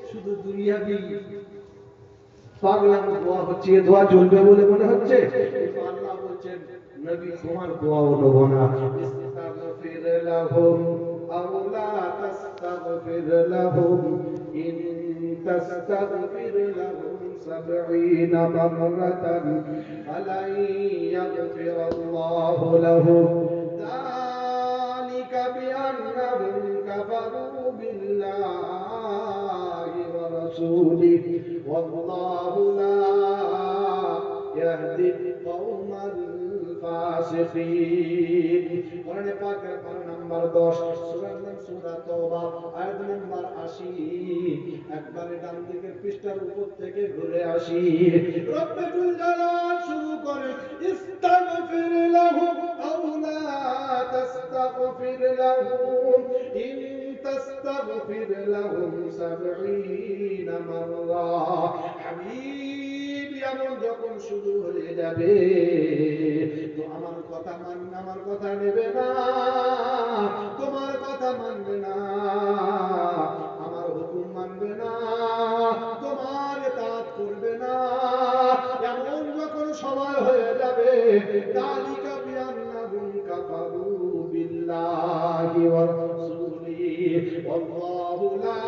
শুধু দুনিয়াবি পাগলাম দোয়া হচ্ছে, এ দোয়া চলবে বলে মনে হচ্ছে। কিন্তু আল্লাহ বলছেন নবী তোমার দোয়াও নেব না। ইস্তাগফির লাহুম আও লা তাস্তাগফির লাহুম ইন তাস্তাগফির লাহুম 70 মাররাতান ফালাই ইয়াগফিরাল্লাহু লাহুম যালিকা বিআন্নাহুম কাফারু বিল্লাহি ওয়া রাসূলিহি والله لا يهدي القوم الفاسقين। قرآن পাক এর পারা নাম্বার 10, সূরার নাম সূরা তওবা, আয়াত নাম্বার 80। একবারে ডান দিকের পৃষ্ঠার উপর থেকে ঘুরে আসি। রব্বুল জালাল শুরু করে ইস্তাগফির লাহুম আও লা তাস্তাগফির লাহুম ইন তাস্তাগফির লাহুম 70 মাররা। হাবিব এমন যখন শুরু হয়ে যাবে, তো আমার কথা মানবে, আমার কথা নেবে না, তোমার কথা মানবে না, আমার হুকুম মানবে না, তোমার ইতাআত করবে না। এমন যখন সময় হয়ে যাবে, যালিকা বিআন্নাহুম কাফারু বিল্লাহি ওয়া রাসূলিহি ওয়াল্লাহু লা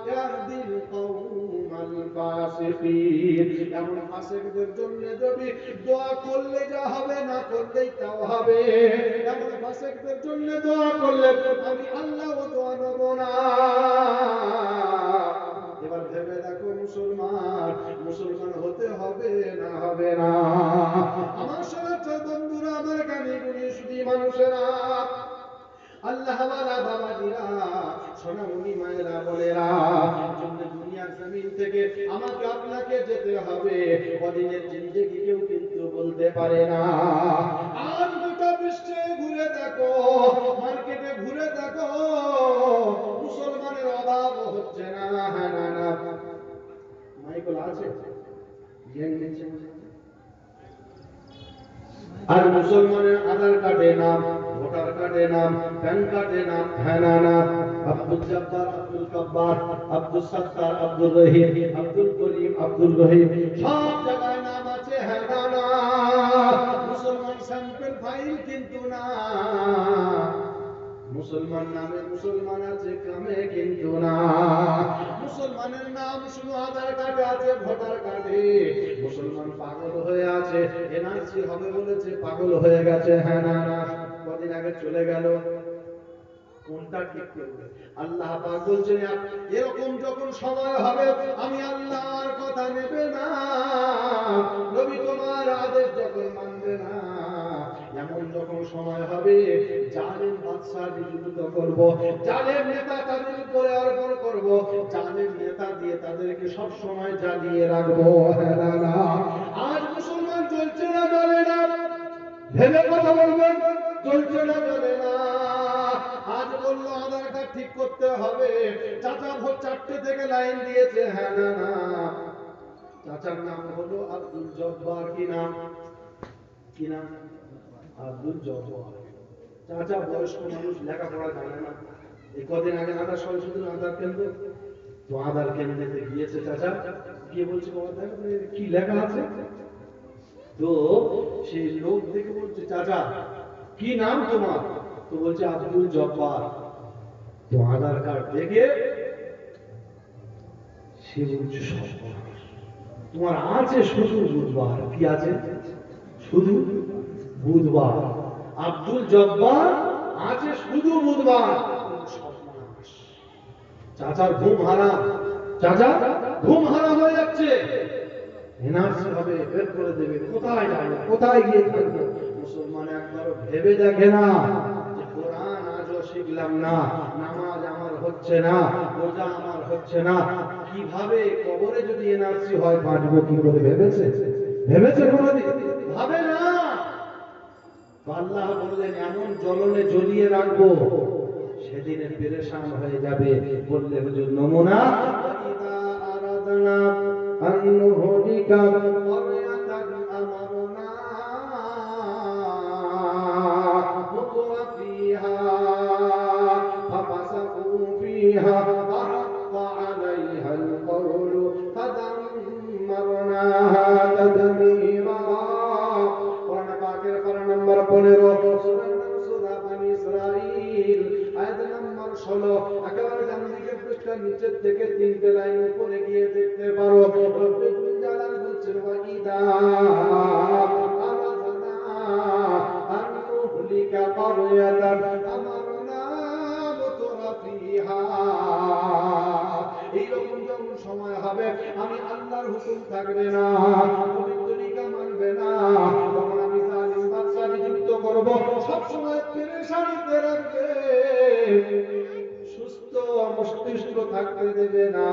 ইয়াহদিল কওমাল ফাসিকিন। এমন ফাসিকদের জন্য যদি দোয়া করলে যা হবে, না করলেই তাও হবে। এমন ফাসিকদের জন্য দোয়া করলে আমি আল্লাহও দোয়া নেব না। এবার ভেবে দেখো মুসলমান, মুসলমান হতে হবে না হবে না? আমার সমস্ত বন্ধুরা, আমার গানে গুণী শুধু মানুষেরা, আল্লাহ ওয়ালা বাবাজিরা, সোনামণি মায়েরা বলেরা, জন্য দুনিয়ার জমিন থেকে আমাকে আপনাকে যেতে হবে। কদিনের জিন্দেগি কেউ কিন্তু বলতে পারে না। আজ গোটা বিশ্বে ঘুরে দেখো, মার্কেটে ঘুরে দেখো, মুসলমানের অভাব হচ্ছে না। না না, মাইকেল আছে আর মুসলমানের আধার কার্ডে নাম, ভোটার কার্ডে নাম, প্যান কার্ডে নাম, হ্যাঁ না না, আব্দুল জব্বার, আব্দুল কাব্বার, আব্দুল সত্তার, আব্দুল রহিম, আব্দুল করিম, আব্দুল রহিম, সব জায়গায় নাম আছে, হ্যাঁ না না। মুসলমান স্যাম্পল ফাইল কিন্তু না। মুসলমান নামে মুসলমান আছে, কামে কিন্তু না। মুসলমানের নাম শুধু আধার কার্ডে আছে, ভোটার কার্ডে। মুসলমান পাগল হয়ে আছে, এনআরসি হবে বলেছে, পাগল হয়ে গেছে, হ্যাঁ না না। কদিন আগে চলে গেল, কোনটা ঠিক করবে? আল্লাহ পাক বলছেন এরকম যখন সময় হবে, আমি আল্লাহর কথা নেবে না, নবী তোমার আদেশ যখন মানবে না, এমন যখন সময় হবে, জালেম বাদশা নিযুক্ত করব, জালেম নেতা তাদের উপরে অর্পণ করব, জালেম নেতা দিয়ে তাদেরকে সব সময় জ্বালিয়ে রাখবো। হ্যাঁ না না? আজ মুসলমান চলছে না চলে না, ভেবে কথা বলবেন, চলছে না চলে না। আজ বললো আধার কার্ড ঠিক করতে হবে, চাচা ভোর 4টে থেকে লাইন দিয়েছে। হ্যাঁ না না? চাচার নাম হলো আব্দুল জব্বার। কি নাম? কি নাম? আব্দুল জব্বার। চাচা বয়স্ক মানুষ, লেখাপড়া জানে না। এই কদিন আগে আধার সংশোধন আধার কেন্দ্র, তো আধার কেন্দ্রে গিয়েছে চাচা, গিয়ে বলছে বাবা দেখো কি লেখা আছে। তো সেই লোক দেখে বলছে চাচা কি নাম তোমার? তো বলছে আব্দুল জব্বার। তো আধার কার্ড দেখে সে বলছে সর্বনাশ, তোমার আছে শুধু বুধবার। কি আছে? শুধু বুধবার। আব্দুল জব্বার আছে শুধু বুধবার। সর্বনাশ, চাচার ঘুম হারাম, চাচা ঘুম হারাম হয়ে যাচ্ছে। এনআরসি হবে, বের করে দেবে, কোথায় যাবো, কোথায় গিয়ে থাকবো? মুসলমান একবার ভেবে দেখে না যে কোরআন আজও শিখলাম না, নামাজ আমার হচ্ছে না, রোজা আমার হচ্ছে না, কিভাবে কবরে যদি এনআরসি হয় বাঁচবো কি করে? ভেবেছে? ভেবেছে কোনোদিন? ভাবে না। তো আল্লাহ বললেন এমন জ্বলনে জ্বলিয়ে রাখবো, সেদিনে পেরেশান হয়ে যাবে। বললে হুজুর নমুনা, ইদা আরাদনা আন নুহলিকা ক্বরয়াতান আমারনা মুতরাফিহা ফাফাসাকু ফিহা ফাহাক্কা আলাইহাল কওলু ফাদাম্মারনাহা তাদমীরা। কোরআন পাকের পারা নম্বর 15 সূরা বনী ইসরাঈল আয়াত নম্বর 16। একেবারে ডান দিকের পৃষ্ঠার নিচের থেকে 3টে লাইন উপরে গিয়ে দেখতে পারো। রব্বুল জালাল বলছেন ওয়া ইদা আরাদনা আন নুহলিকা ক্বরয়াতান আমারনা মুতরাফিহা। এইরকম যখন সময় হবে আমি আল্লাহর হুকুম থাকবে না, পবিত্রিকা মানবে না, তখন আমি জালিম বাদশা নিযুক্ত করব, সব সময় পেরেশানিতে রাখবে, সুস্থ মস্তিষ্ক থাকতে দেবে না।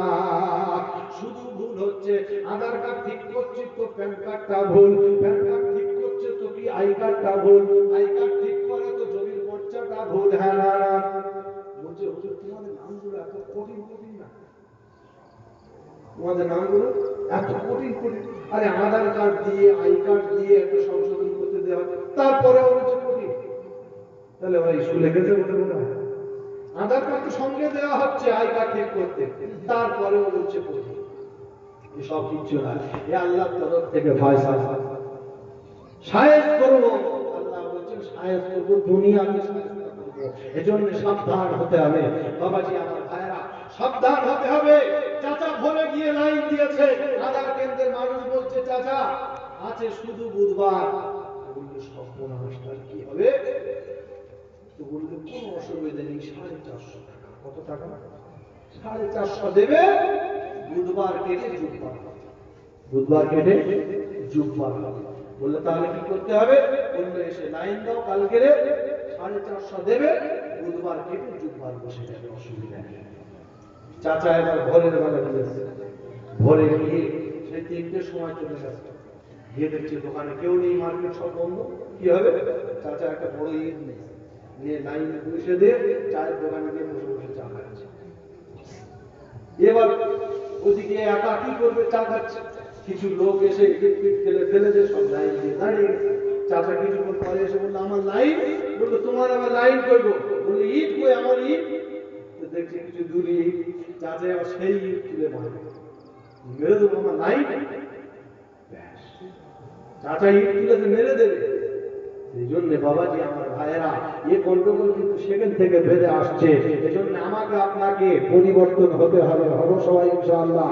শুধু ভুল হচ্ছে, আধার কার্ড ঠিক করছি তো প্যান কার্ডটা ভুল, প্যান কার্ড ঠিক করছে তো কি আই কার্ডটা ভুল, আই কার্ড ঠিক করে তো জমির পর্চাটা ভুল। হ্যাঁ না না? বলছে হুজুর তোমাদের নামগুলো এত কঠিন কঠিন না, তোমাদের নামগুলো এত কঠিন কঠিন। আরে আধার কার্ড দিয়ে আই কার্ড দিয়ে একটা সংশোধন করতে দেওয়া, তারপরে হচ্ছে কঠিন। তাহলে ভাই শুনে গেছে বলে মনে হয়? আধার কার্ড তো সঙ্গে দেওয়া হচ্ছে আই কার্ড ঠিক করতে, তারপরেও হচ্ছে কঠিন। এসব কিছু না, এ আল্লাহর তরফ থেকে ফয়সালা। শায়েস্ত করব, আল্লাহ বলেন শায়েস্ত করব, দুনিয়াকে শায়েস্ত করব। এজন্য সাবধান হতে হবে বাবাজি, আমার ভাইরা, সাবধান হতে হবে। চাচা ভরে গিয়ে লাইন দিয়েছে, আধার কেন্দ্রের মানুষ বলছে চাচা আছে শুধু বুধবার। বললো সর্বনাশটা কি হবে? তো বললো কোনো অসুবিধা নেই, 450 টাকা। কত টাকা? 450 দেবে, বুধবার কেটে জুব্বার, বুধবার কেটে জুব্বার। বললে তাহলে কি করতে হবে? বললো এসে লাইন দাও, কালকে 450 দেবে, বুধবার কেটে জুব্বার বসে যাবে, অসুবিধা নেই। চাচা এবার ভোরের বেলা গিয়েছে, ভোরে গিয়ে সেই 3টের সময় চলে গেছে, গিয়ে দেখছে দোকানে কেউ নেই, মার্কেট সব বন্ধ। কি হবে? চাচা একটা বড় ইট নিয়ে লাইনে বসে দিয়ে চায়ের দোকানে গিয়ে বসে বসে চা খাচ্ছে। এবার ওদিকে একা কি করবে, চা খাচ্ছে, কিছু লোক এসে ইট পিট ফেলে ফেলে যে সব লাইন দিয়ে দাঁড়িয়ে গেছে। চাচা কিছুক্ষণ পরে এসে বললো আমার লাইন। বললো তোমার আবার লাইন করবো? বললো ইট কই, আমার ইট। তো দেখছি কিছু দূরে ইট, চাচা আবার সেই ইট তুলে মারবে, মেরে দেবো আমার লাইন। চাচা ইট তুলে মেরে দেবে। এই জন্য বাবাজি আমার ভাইয়েরা, এই গন্ডগোল কিন্তু সেখান থেকে বেড়ে আসছে। এজন্য আমাকে আপনাকে পরিবর্তন হতে হবে, হবো সবাই ইনশাআল্লাহ।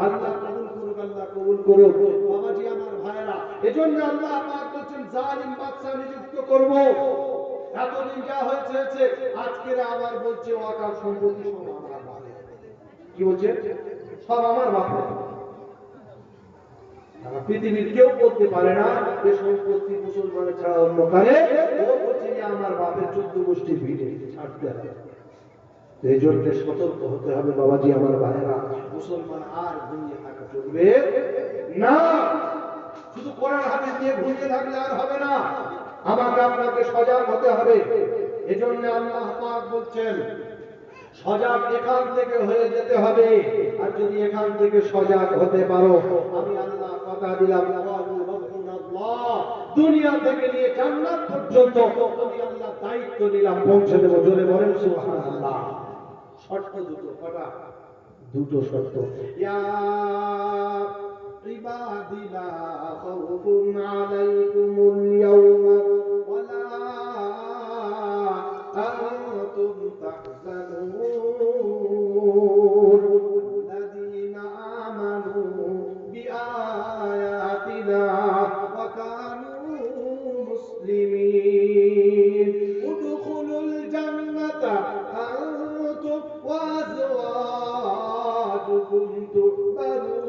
আল্লাহ কবুল করুক, আল্লাহ কবুল করুক বাবাজি আমার ভাইয়েরা। এজন্য আল্লাহ পাক বলেন জালিম বাদশা নিযুক্ত করব। এতদিন যা হয়েছে হয়েছে, আজকে আবার বলছে ওয়াকাফ সম্পত্তি সব আমার বাপের। কি বলছে? সব আমার বাপের। সারা পৃথিবীর কেউ বলতে পারে না যে সম্পত্তি মুসলমানের ছাড়া অন্য কারে ও বলছে যে আমার বাপের 14 গোষ্ঠী ভিড়ে ছাড়তে হবে। এই জন্য সতর্ক হতে হবে বাবাজি আমার ভাইয়েরা, মুসলমান আর ঘুমিয়ে থাকা চলবে না। শুধু কোরআন হাদিস দিয়ে ঘুমিয়ে থাকলে আর হবে না, আমাকে আপনাকে সজাগ হতে হবে। এজন্য আল্লাহ পাক বলছেন সজাগ এখান থেকে হয়ে যেতে হবে। আর যদি এখান থেকে সজাগ হতে পারো, আমি আল্লাহ কথা দিলাম দুনিয়া থেকে নিয়ে জান্নাত পর্যন্ত আমি আল্লাহ দায়িত্ব নিলাম পৌঁছে দেবো। জোরে বলেন সুবহানাল্লাহ। শর্ত দুটো, কটা? দুটো শর্ত। ইয়া ইবাদি লা খাউফুন আলাইকুমুল ইয়াওমা ওয়ালা আনতুম তাহজানুন আল্লাযীনা আমানু বিআয়াতিনা ওয়া কানু মুসলিমিন উদখুলুল জান্নাতা আনতুম ওয়া আযওয়াজুকুম তুহবারুন।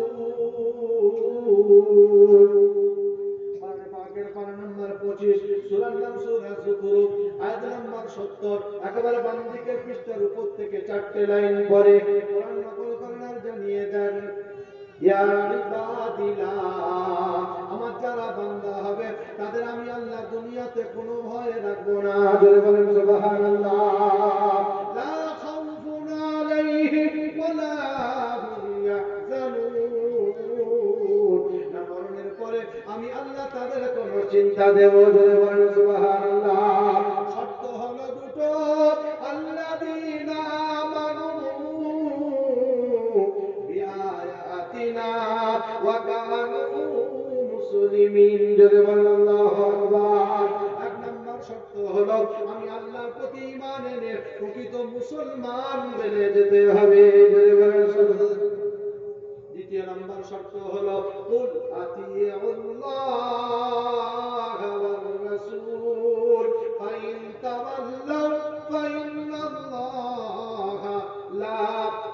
পারা নম্বর 25 সূরার নাম সূরা যুখরুফ আয়াত নম্বর 70 একেবারে বাম দিকের পৃষ্ঠার উপর থেকে 4টে লাইন পরে কোরআন নকল করেন আর জানিয়ে দেন ইয়া ইবাদিলা, আমার যারা বান্দা হবে তাদের আমি আল্লাহ দুনিয়াতে কোনো ভয় রাখবো না। জোরে বলেন সুবহানাল্লাহ। লা খাউফুন আলাইহিম ওয়ালা হুম ইয়াহজানুন, না মরণের পরে আমি আল্লাহ তাদের কোনো চিন্তা দেব। জোরে বলেন সুবহানাল্লাহ। শর্ত হলো দুটো, আল্লাযীনা আমানু বিআয়াতিনা ওয়া কানু মুসলিমিন। জোরে বলেন আল্লাহু আকবার। এক নম্বর শর্ত হলো আমি আল্লাহর প্রতি ঈমান এনে প্রকৃত মুসলমান বনে যেতে হবে। জোরে বলেন সুবহানাল্লাহ। দ্বিতীয় নম্বর শর্ত হলো কুল আতিউল্লাহ ওয়ার রাসূল ফাইন তাওয়াল্লাউ ফাইন্নাল্লাহা লা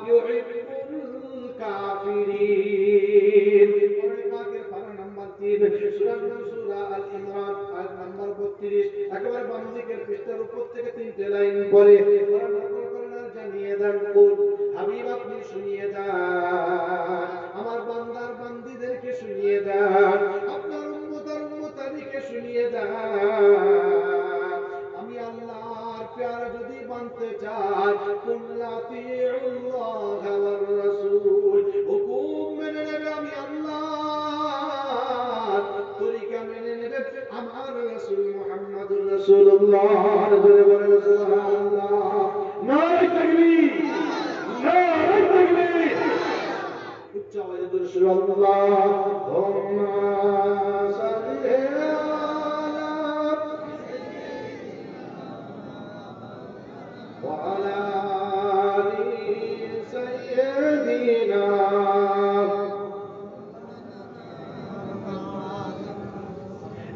ইউহিব্বুল কাফিরিন। কোরআন পাকের পারা নম্বর 3 সূরার নাম সূরা আল ইমরান আয়াত নম্বর 32 একেবারে বাম দিকের পৃষ্ঠার উপর থেকে 3টে লাইন পরে কোরআন নকল করেন আর জানিয়ে দেন কুল, হাবিব আপনি শুনিয়ে দেন, আমার বান্দার বান্দীদেরকে শুনিয়ে দেন, আপনার উম্মতের উম্মতাদিকে শুনিয়ে দেন, আমি আল্লাহর প্যারা যদি মানতে চাই কুল আতিউল্লাহ ওয়ার রাসূল, হুকুম মেনে নেবে আমি আল্লাহ, তরিকা মেনে নেবে আমার রাসূল মুহাম্মদুর রাসূলুল্লাহ। জোরে বলেন সুবহানাল্লাহ। নারে তাকবীর, নারে তাকবীর। উচ্চ আওয়াজে বলুন আল্লাহুম্মা সাল্লি ওয়া আলা আলি সাইয়্যিদিনা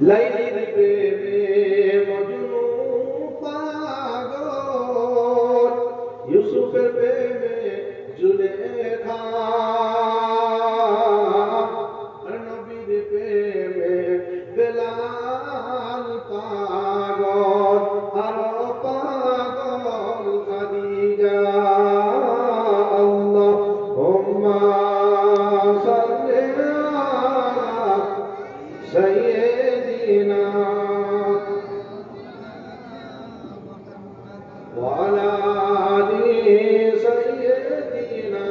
লাইলির প্রেমে মজনু পাগল, ইউসুফের প্রেমে জুলেখা, আর নবীর প্রেমে বেলাল পাগল, আর পাগল খাদিজা। আল্লাহুম্মা সাল্লি আলা সাইয়্যিদিনা ওয়া আলা আলি সাইয়্যিদিনা।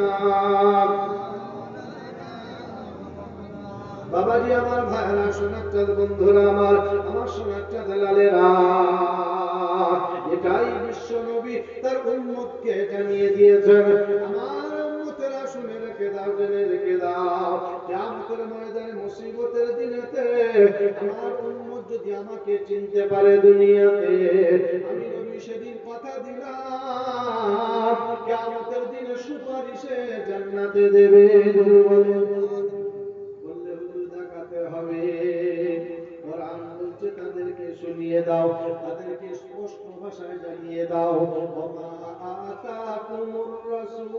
বাবাজি আমার ভাইরা, সোনার বন্ধুরা আমার, আমার সোনার লালেরা, এটাই বিশ্ব নবী তার উম্মতকে জানিয়ে দিয়েছেন। আমার উম্মতেরা শুনে রেখে দাও, জেনে রেখে দাও, কিয়ামতের ময়দানে মুসিবতের দিনেতে আমার উম্মত যদি আমাকে চিনতে পারে দুনিয়াতে, আমি নবী সেদিন কথা দিলাম কিয়ামতের দিনে সুপারিশে জান্নাতে দেবে। বললে হুজুর দেখাতে হবে, কোরআন বলছে তাদেরকে শুনিয়ে দাও, তাদেরকে স্পষ্ট ভাষায় জানিয়ে দাও, ওমা আতাকুমুর রাসূল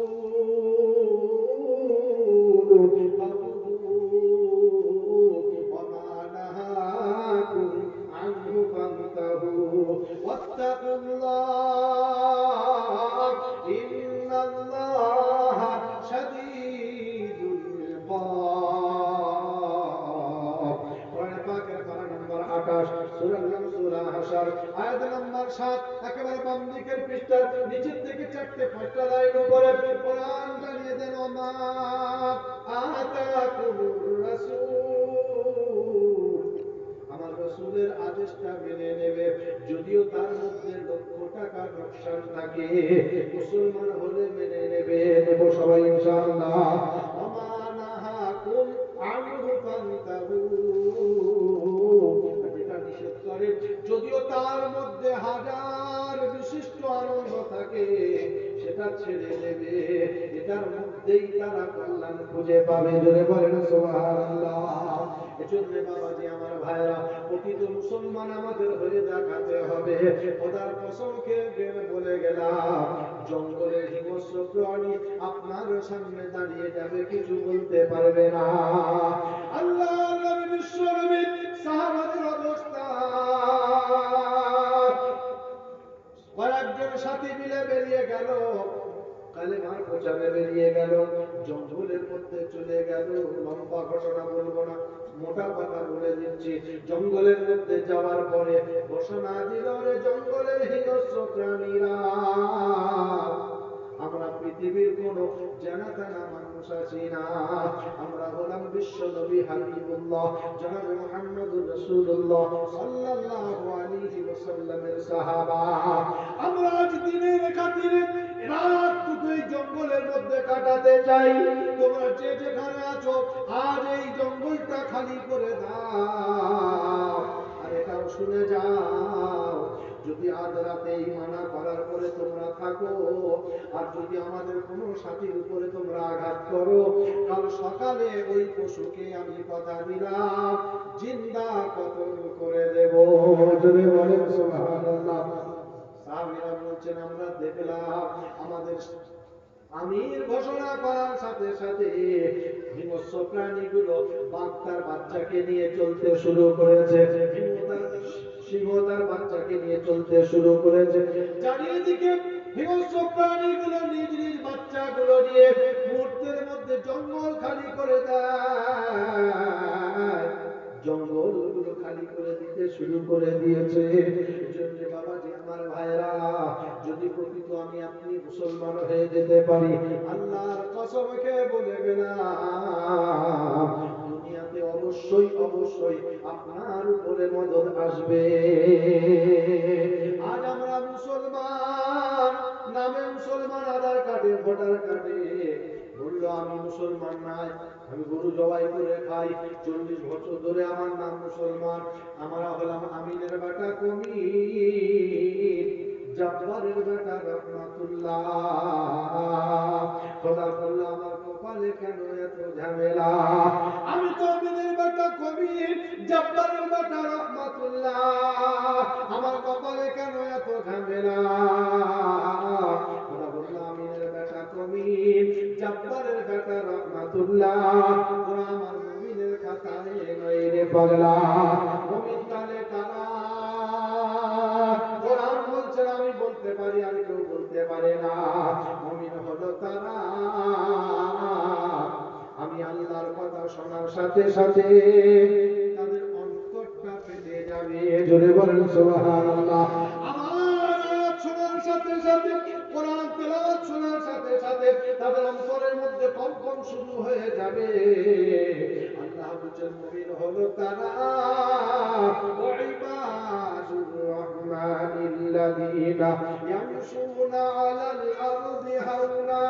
সূরার নাম সূরা হাসর, আয়াত নাম্বার 7, একেবারে বাম দিকের পৃষ্ঠার নিচের থেকে 4-5টা লাইন উপরে কোরআন জানিয়ে দেন, মা আতাকুমুর রাসূল, আমার রাসূলের আদেশটা মেনে নেবে, যদিও তার মধ্যে লক্ষ টাকা লোকসান থাকে, মুসলমান হলে মেনে নেবে, নেব সবাই ইনশাআল্লাহ। আমা নাহাকুম আনহু ফান্তাহু, যেটা নিষেধ করে যদিও তার মধ্যে হাজার বিশিষ্ট আনন্দ থাকে, সেটা ছেড়ে দেবে, এটার মধ্যেই তারা কল্যাণ খুঁজে পাবে। জোরে বলেন সুবহানাল্লাহ। এজন্য বাবাজি আমার ভাইরা, প্রকৃত মুসলমান আমাদের হয়ে দেখাতে হবে। খোদার কসম খেয়ে বলে গেলাম, জঙ্গলের হিংস্র প্রাণী আপনার সামনে দাঁড়িয়ে যাবে, কিছু বলতে পারবে না। আল্লাহ নবী, বিশ্ব নবী, সাহাবাদের অবস্থা, কয়েকজন সাথী মিলে বেরিয়ে গেল, কালেমার প্রচারে বেরিয়ে গেল, জঙ্গলের মধ্যে চলে গেল। লম্বা ঘটনা বলবো না, মোটা কথা বলে দিচ্ছি। জঙ্গলের মধ্যে যাওয়ার পরে ঘোষণা দিল, রে জঙ্গলের হিংস্র প্রাণীরা, আমরা পৃথিবীর কোন জানা জানা মানুষ আছি না, আমরা হলাম বিশ্ব নবী হাবিবুল্লাহ জনাব মুহাম্মদুর রাসূলুল্লাহ সাল্লাল্লাহু আলাইহি ওয়াসাল্লামের সাহাবা। আমরা আজ দিনের খাতিরে রাতটুকু এই জঙ্গলের মধ্যে কাটাতে চাই। তোমরা যে যেখানে আছো, আজ এই জঙ্গলটা খালি করে দাও। আর এটাও শুনে যাও, যদি আজ রাতে এই মানা করার পরে তোমরা থাকো, আর যদি আমাদের কোনো সাথীর উপরে তোমরা আঘাত করো, কাল সকালে ওই পশুকে আমি কথা দিলাম জিন্দা কতল করে দেব। যদি বলেন সুবহানাল্লাহ। সাহাবীরা বলছেন, আমরা দেখলাম আমাদের আমির ঘোষণা করার সাথে সাথে হিংস্র প্রাণীগুলো বাঘ তার বাচ্চাকে নিয়ে চলতে শুরু করেছে, সিংহ তার বাচ্চাকে নিয়ে চলতে শুরু করেছে। চারিদিকে হিংস্র প্রাণীগুলো নিজ নিজ বাচ্চাগুলো নিয়ে মুহূর্তের মধ্যে জঙ্গল খালি করে দেয়, জঙ্গলগুলো খালি করে দিতে শুরু করে দিয়েছে। এজন্য বাবাজি আমার ভাইরা, যদি প্রকৃত আমি আপনি মুসলমান হয়ে যেতে পারি, আল্লাহর কসম খেয়ে বলে গেলাম, দুনিয়াতে অবশ্যই অবশ্যই আপনার উপরে মদদ আসবে। আজ আমরা মুসলমান, নামে মুসলমান, আধার কার্ডে ভোটার কার্ডে বললো আমি মুসলমান নাই, আমি গরু জবাই করে খাই, 40 বছর ধরে আমার নাম মুসলমান, আমরা হলাম আমিনের বেটা কমির, জব্বারের বেটা রহমাতুল্লাহ। খোদা বলল, আমার কপালে কেন এত ঝামেলা, আমি তো আমিনের বেটা কমির, জব্বারের বেটা রহমাতুল্লাহ, আমার কপালে কেন এত ঝামেলা। খোদা বলল, আমিনের বেটা কমির, জব্বারের বেটা রহমাতুল্লাহ, তোরা আমার মুমিনের খাতায় নয় রে পাগলা। মুমিন তাহলে কারা? কোরআন বলছে, আমি বলতে পারি আর কেউ বলতে পারে না। মুমিন হলো তারা, আমি আল্লাহর কথা শোনার সাথে সাথে তাদের অন্তরটা ফেটে যাবে। জোরে বলেন সুবহানাল্লাহ। আমার আয়াত শোনার সাথে সাথে, কোরআন তেলাওয়াত শোনার সাথে সাথে তাদের অন্তরের মধ্যে কম্পন শুরু হয়ে যাবে। আল্লাহ বলেন, মুমিন হলো তারা, ওয়াইবাদুর রাহমানিল্লাযীনা ইয়ামশুনা আলাল আরদি হাওনা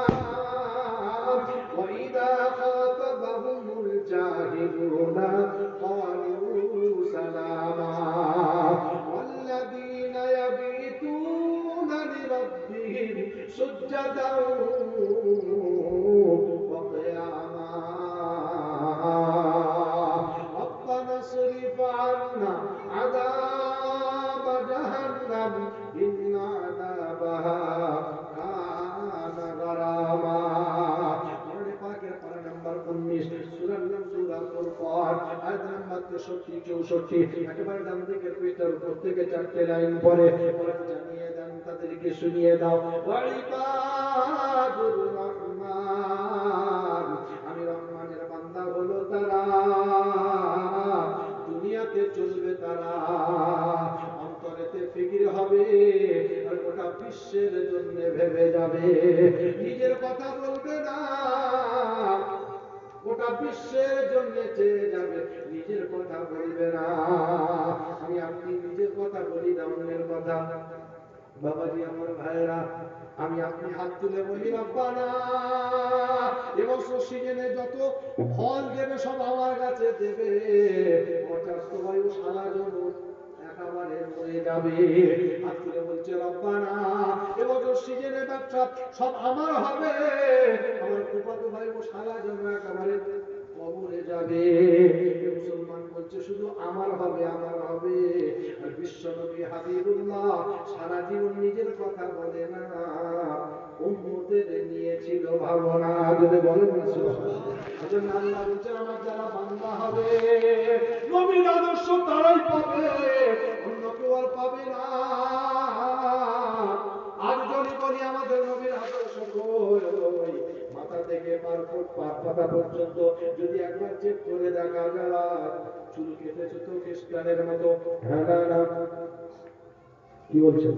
ওয়া ইযা খাতাবাহুমুল জাহিলুনা ক্বালু সালামা ওয়াল্লাযীনা ইয়াবিতুনা লিরাব্বিহিম সুজদান ওয়া কিয়ামা ربنا اصرف عنا عذاب جهنم إن عذابها كان غراما। কোরআনে পাকের পারা নাম্বার 19, সূরার নাম সূরা ফুরকান, আয়াত নাম্বার 63-64, একেবারে ডান দিকের পৃষ্ঠার উপর থেকে 4টে লাইন পরে কোরআন জানিয়ে দেন, তাদেরকে শুনিয়ে দাও, ওয়াইবাদুর রহমান, আমি রহমানের বান্দা হলো তারা, দুনিয়াতে চলবে তারা, অন্তরেতে ফিকির হবে আর গোটা বিশ্বের জন্য ভেবে যাবে, নিজের কথা বলবে না, গোটা বিশ্বের জন্য চেয়ে যাবে, নিজের কথা বলবে না। আমি আপনি নিজের কথা বলি না, অন্যের কথা। বাবাজি আমার ভাইরা, আমি আপনি হাত তুলে বলি রব্বানা এবছর সিজনে যত ফল দেবে সব আমার কাছে দেবে, বায়ু সারা জগৎ একেবারে মরে যাবে। হাত তুলে বলছে রব্বানা এবছর সিজনে ব্যবসা সব আমার হবে, আমার ফুফাতো ভাই সারা জন্য একেবারে কবরে যাবে। মুসলমান বলছে শুধু আমার হবে, আমার হবে। আর বিশ্বনবী হাবিবুল্লাহ সারা জীবন নিজের কথা বলে না, উম্মতের নিয়েছিল ভাবনা। যদি বলেন না সুবহানাল্লাহ। এজন্য আল্লাহ বলেন আমার যারা বান্দা হবে নবীর আদর্শ তারাই পাবে, অন্য কেউ আর পাবে না। আর যদি বলি আমাদের নবীর আদর্শ কই, মাথা থেকে পার পাতা পর্যন্ত যদি একবার চেক করে দেখা যায়, চুল কেটেছে তো খ্রিস্টানের মতো, হ্যাঁ না না কি বলছেন,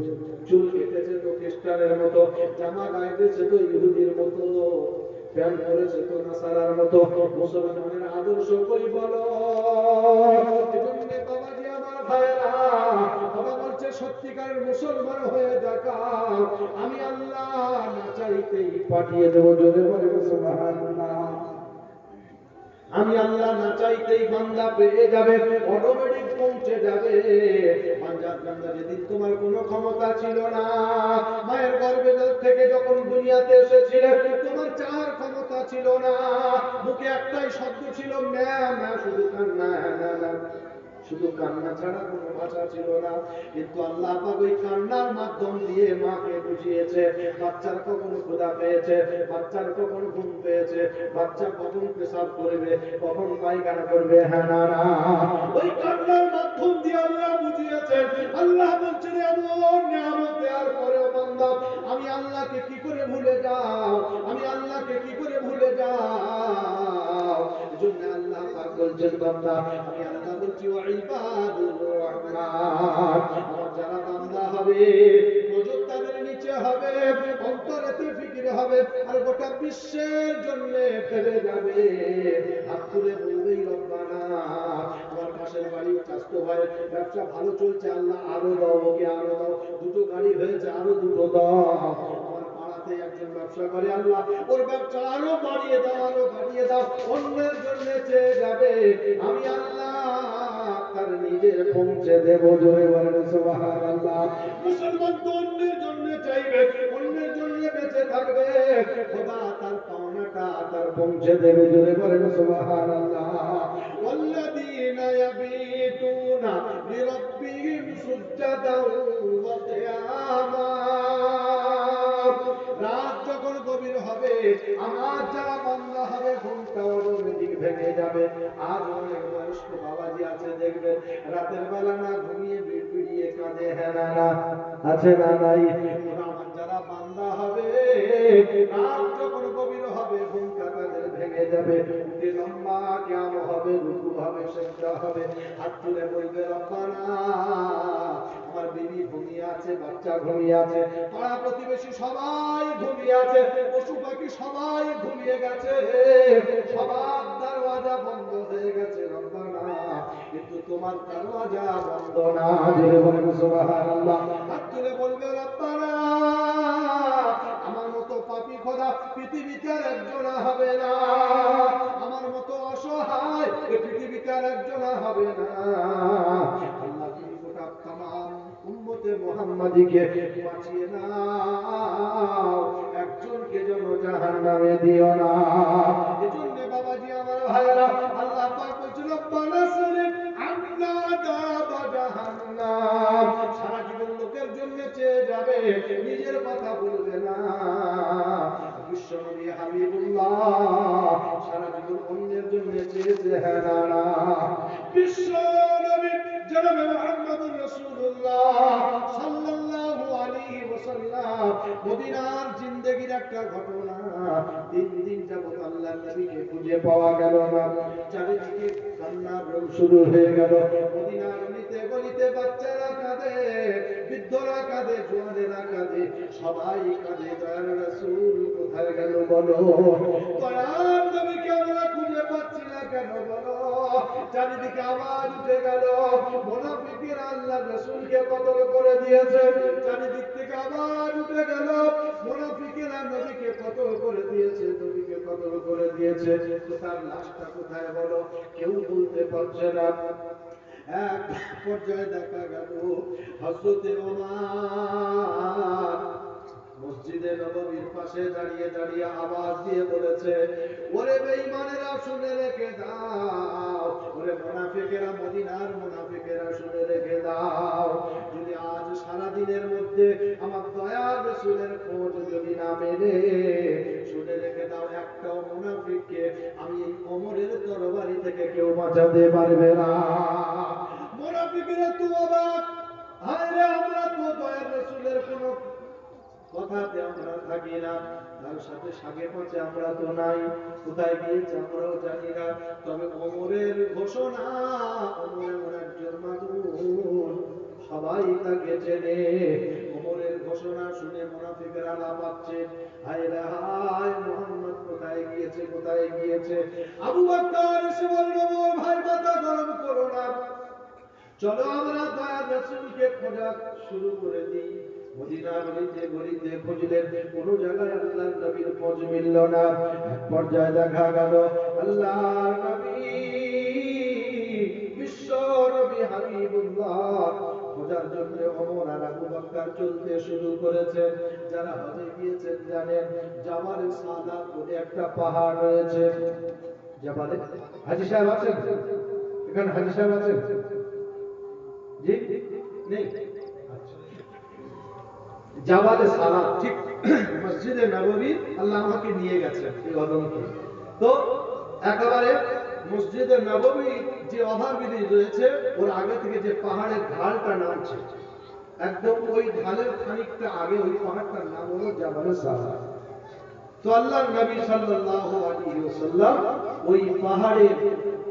চুল কেটেছে তো খ্রিস্টানের মতো, জামা গাইতেছে তো ইহুদির মতো, প্যান্ট পরেছে তো নাসারার মতো। মুসলমানের আদর্শ কই বলো? এজন্য বাবাজি আমার ভাইরা, বাবা বলছে সত্যিকারের মুসলমান হয়ে দেখা, আমি আল্লাহ না চাইতেই পাঠিয়ে দেবো। জোরে বলে সুবহানাল্লাহ। আমি আল্লাহ না চাইতেই বান্দা পেয়ে যাবে, অটোমেটিক পৌঁছে যাবে। বান্দা যেদিন তোমার কোনো ক্ষমতা ছিল না, মায়ের গর্ভে থেকে যখন দুনিয়াতে এসেছিলে তোমার চার ক্ষমতা ছিল না, মুখে একটাই শব্দ ছিল ম্যা ম্যা, শুধু কান্না, না না শুধু কান্না ছাড়া কোনো ভাষা ছিল না। কিন্তু আল্লাহ পাক ওই কান্নার মাধ্যম দিয়ে মাকে বুঝিয়েছে বাচ্চার কখন ক্ষুধা পেয়েছে, বাচ্চার কখন ঘুম পেয়েছে, বাচ্চা কখন পেশাব করবে, কখন পায়খানা করবে, হ্যাঁ না না ওই কান্নার মাধ্যম দিয়ে আল্লাহ বুঝিয়েছেন। আল্লাহ বলছেন এমন নিয়ামত দেওয়ার পরেও বান্দা আমি আল্লাহকে কি করে ভুলে যাও, আমি আল্লাহকে কি করে ভুলে যাও। এজন্য আল্লাহ পাক বলছেন বান্দা আমি আল্লাহ বলছি ওয়া ইবাদুর রহমান, আমার যারা বান্দা হবে নজর তাদের নিচে হবে, অন্তরেতে ফিকির হবে আর গোটা বিশ্বের জন্য ফেলে যাবে। হাত তুলে বলবেই রব্বানা আমার পাশের বাড়ির চাস্তো ভাই ব্যবসা ভালো চলছে, আল্লাহ আরো দাও, ওকে আরো দাও, দুটো গাড়ি হয়েছে আরো দুটো দাও। আমার পাড়াতে একজন ব্যবসা করে, আল্লাহ ওর ব্যবসা আরো বাড়িয়ে দাও, আরো বাড়িয়ে দাও। অন্যের জন্য চেয়ে যাবে, আমি আল্লাহ তার নিজের পৌঁছে দেব। জোরে বলেন সুবহানাল্লাহ। মুসলমান তো অন্যের জন্য চাইবে, অন্যের জন্য বেঁচে থাকবে, খোদা তার পাওনাটা তার পৌঁছে দেবে। জোরে বলেন সুবহানাল্লাহ। ওয়াল্লাযীনা ইয়াবিতুনা লিরাব্বিহিম সুজদান ওয়া কিয়ামা, রাত যখন গভীর হবে আমার যারা বান্দা হবে ঘুমটা অটোমেটিক ভেঙে যাবে। আজ অনেক বয়স্ক বাবাজি আছে দেখবেন রাতের বেলা না ঘুমিয়ে বিড়বিড়িয়ে কাঁদে, হ্যাঁ না না আছে না নাই। আমার যারা বান্দা হবে রাত যখন গভীর হবে ঘুমটা তাদের ভেঙে যাবে, উঠে লম্বা কিয়াম হবে, রুকু হবে, সিজদা হবে, হাত তুলে বলবে রব্বানা আমার বিবি ঘুমিয়ে আছে, বাচ্চা ঘুমিয়ে আছে, পাড়া প্রতিবেশী সবাই ঘুমিয়ে আছে, পশু পাখি সবাই ঘুমিয়ে গেছে, সবার দরওয়াজা বন্ধ হয়ে গেছে রব্বানা, কিন্তু তোমার দরওয়াজা বন্ধ না। জোরে বলেন সুবহানাল্লাহ। হাত তুলে বলবে রব্বানা আমার মতো পাপী খোদা পৃথিবীতে আর একজন হবে না, আমার মতো অসহায় এই পৃথিবীতে আর একজন হবে না। আল্লাহ তুমি গোটা তামাম উম্মতে মুহাম্মাদিকে বাঁচিয়ে নাও, একজনকে যেন জাহান্নামে দিও না। এজন্য বাবাজি আমার ভাইরা আল্লাহ পাক বলেন রব্বানা সরিফ আন্না আযাব জাহান্নাম, সারা জীবন লোকের জন্য চেয়ে যাবে, নিজের কথা বলবে না। বিশ্বনবী হাবিবুল্লাহ সারা জীবন অন্যের জন্য চেয়েছে, হ্যাঁ না না বিশ্বনবী জনাবে মুহাম্মদুর রাসূলুল্লাহ সাল্লাল্লাহু আলাইহি ওয়াসাল্লাম মদিনার জিন্দেগির একটা ঘটনা। 3 দিন যাবত আল্লাহর নবীকে খুঁজে পাওয়া গেল না। চারিদিকে কান্নার রোল শুরু হয়ে গেল। মদিনার অলিতে গলিতে বাচ্চারা কাঁদে, বৃদ্ধরা কাঁদে, জোয়ানেরা কাঁদে, সবাই কাঁদে। দয়ার রাসূল কোথায় গেল বলো? দয়ার নবীকে আমরা খুঁজে পাচ্ছি না কেন বলো? চারিদিকে আওয়াজ উঠে গেল, মুনাফিকরা আল্লাহর রাসূলকে কতল করে দিয়েছে। চারিদিক থেকে আওয়াজ উঠে গেল, মুনাফিকরা নবীকে কতল করে দিয়েছে, নবীকে কতল করে দিয়েছে। তো তার লাশটা কোথায় বলো? কেউ বলতে পারছে না। এক পর্যায়ে দেখা গেল হযরতে ওমর মসজিদে নববীর পাশে দাঁড়িয়ে দাঁড়িয়ে আওয়াজ দিয়ে বলেছে, ওরে বেঈমানেরা শুনে রেখে দাও, ওরে মুনাফিকেরা, মদিনার মুনাফিকেরা শুনে রেখে দাও, যদি আজ সারা দিনের মধ্যে আমার দয়ার রাসূলের খোঁজ যদি না মেলে, শুনে রেখে দাও, একটাও মুনাফিককে আমি এই ওমরের তরবারি থেকে কেউ বাঁচাতে পারবে না। মুনাফিকেরা তো অবাক, আরে আমরা তো দয়ার রাসূলের কোনো কথাতে আমরা থাকি না, তার সাথে সাগে পাঁচে আমরা তো নাই, কোথায় গিয়েছে আমরাও জানি না। তবে ওমরের ঘোষণা, ওমর এমন একজন মানুষ সবাই তাকে চেনে। ওমরের ঘোষণা শুনে মুনাফিকরা লাফাচ্ছে, হায় রে হায়, মুহাম্মদ কোথায় গিয়েছে, কোথায় গিয়েছে? আবু বকর এসে বলল, ভাই মাথা গরম করো না, চলো আমরা দয়ার রাসূলকে খোঁজা শুরু করে দিই। মদিনা গলিতে গলিতে খুঁজলেন, কোন জায়গায় আল্লাহর নবীর খোঁজ মিলল না। এক পর্যায়ে দেখা গেল আল্লাহর নবী, বিশ্ব নবী হাবিবুল্লাহ খোঁজার জন্য ওমর আর আবু বকর চলতে শুরু করেছেন। যারা হজে গিয়েছেন জানেন, জাবালে সাদা বলে একটা পাহাড় রয়েছে। জাবালে, হাজী সাহেব আছেন এখানে? হাজী সাহেব আছেন? জি নেই। জাবালে সালাত, ঠিক মসজিদে নববী আল্লাহ আমাকে নিয়ে গেছেন এই অদমকে। তো একেবারে মসজিদে নববী যে ওভারব্রিজ রয়েছে, ওর আগে থেকে যে পাহাড়ের ঢালটা নামছে, একদম ওই ঢালের খানিকটা আগে ওই পাহাড়টার নাম হলো জাবালে সালাত। তো আল্লাহর নবী সাল্লাল্লাহু আলাইহি ওয়াসাল্লাম ওই পাহাড়ের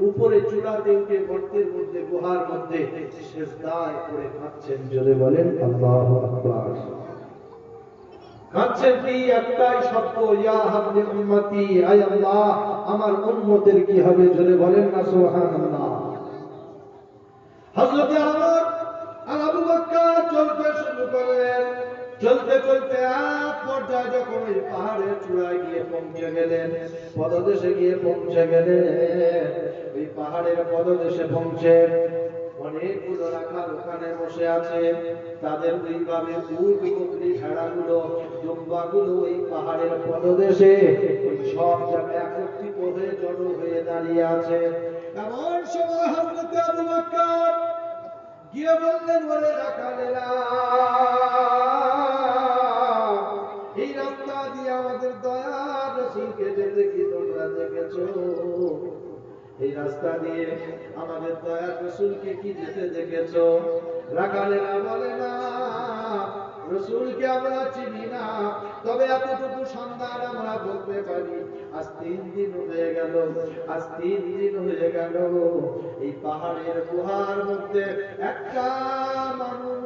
উপরে চূড়াতে উঠে গর্তের মধ্যে, গুহার মধ্যে সিজদায় পড়ে কাঁদছেন। জোরে বলেন আল্লাহু আকবার। কাঁদছেন কি? একটাই শব্দ, ইয়া হাবলি উম্মতি, আয় আল্লাহ আমার উম্মতের কি হবে? জোরে বলেন না সুবহানাল্লাহ। হযরত ওমর আর আবু বকর চলতে শুরু করলেন। চলতে চলতে এক পর্যায়ে যখন ওই পাহাড়ের চূড়ায় গিয়ে পৌঁছে গেলেন, পদদেশে গিয়ে পৌঁছে গেলেন, ওই পাহাড়ের পদদেশে পৌঁছে অনেকগুলো রাখাল ওখানে বসে আছে। তাদের ওইভাবে উট, বকরি, ভেড়াগুলো, দুম্বাগুলো ওই পাহাড়ের পদদেশে ওই সব জায়গায় একত্রিত হয়ে জড়ো হয়ে দাঁড়িয়ে আছে। এমন সময় হযরত আবু বকর গিয়ে বললেন, ওরে রাখালেরা, এই রাস্তা দিয়ে আমাদের দয়ার রাসূলকে যেতে কি তোমরা দেখেছো? এই রাস্তা দিয়ে আমাদের দয়ার রাসূলকে কি যেতে দেখেছো? রাখালেরা বলে, না, রাসূলকে আমরা চিনি না, তবে এতটুকু সন্ধান আমরা বলতে পারি, আজ 3 দিন হয়ে গেল, আজ 3 দিন হয়ে গেল এই পাহাড়ের গুহার মধ্যে একটা মানুষ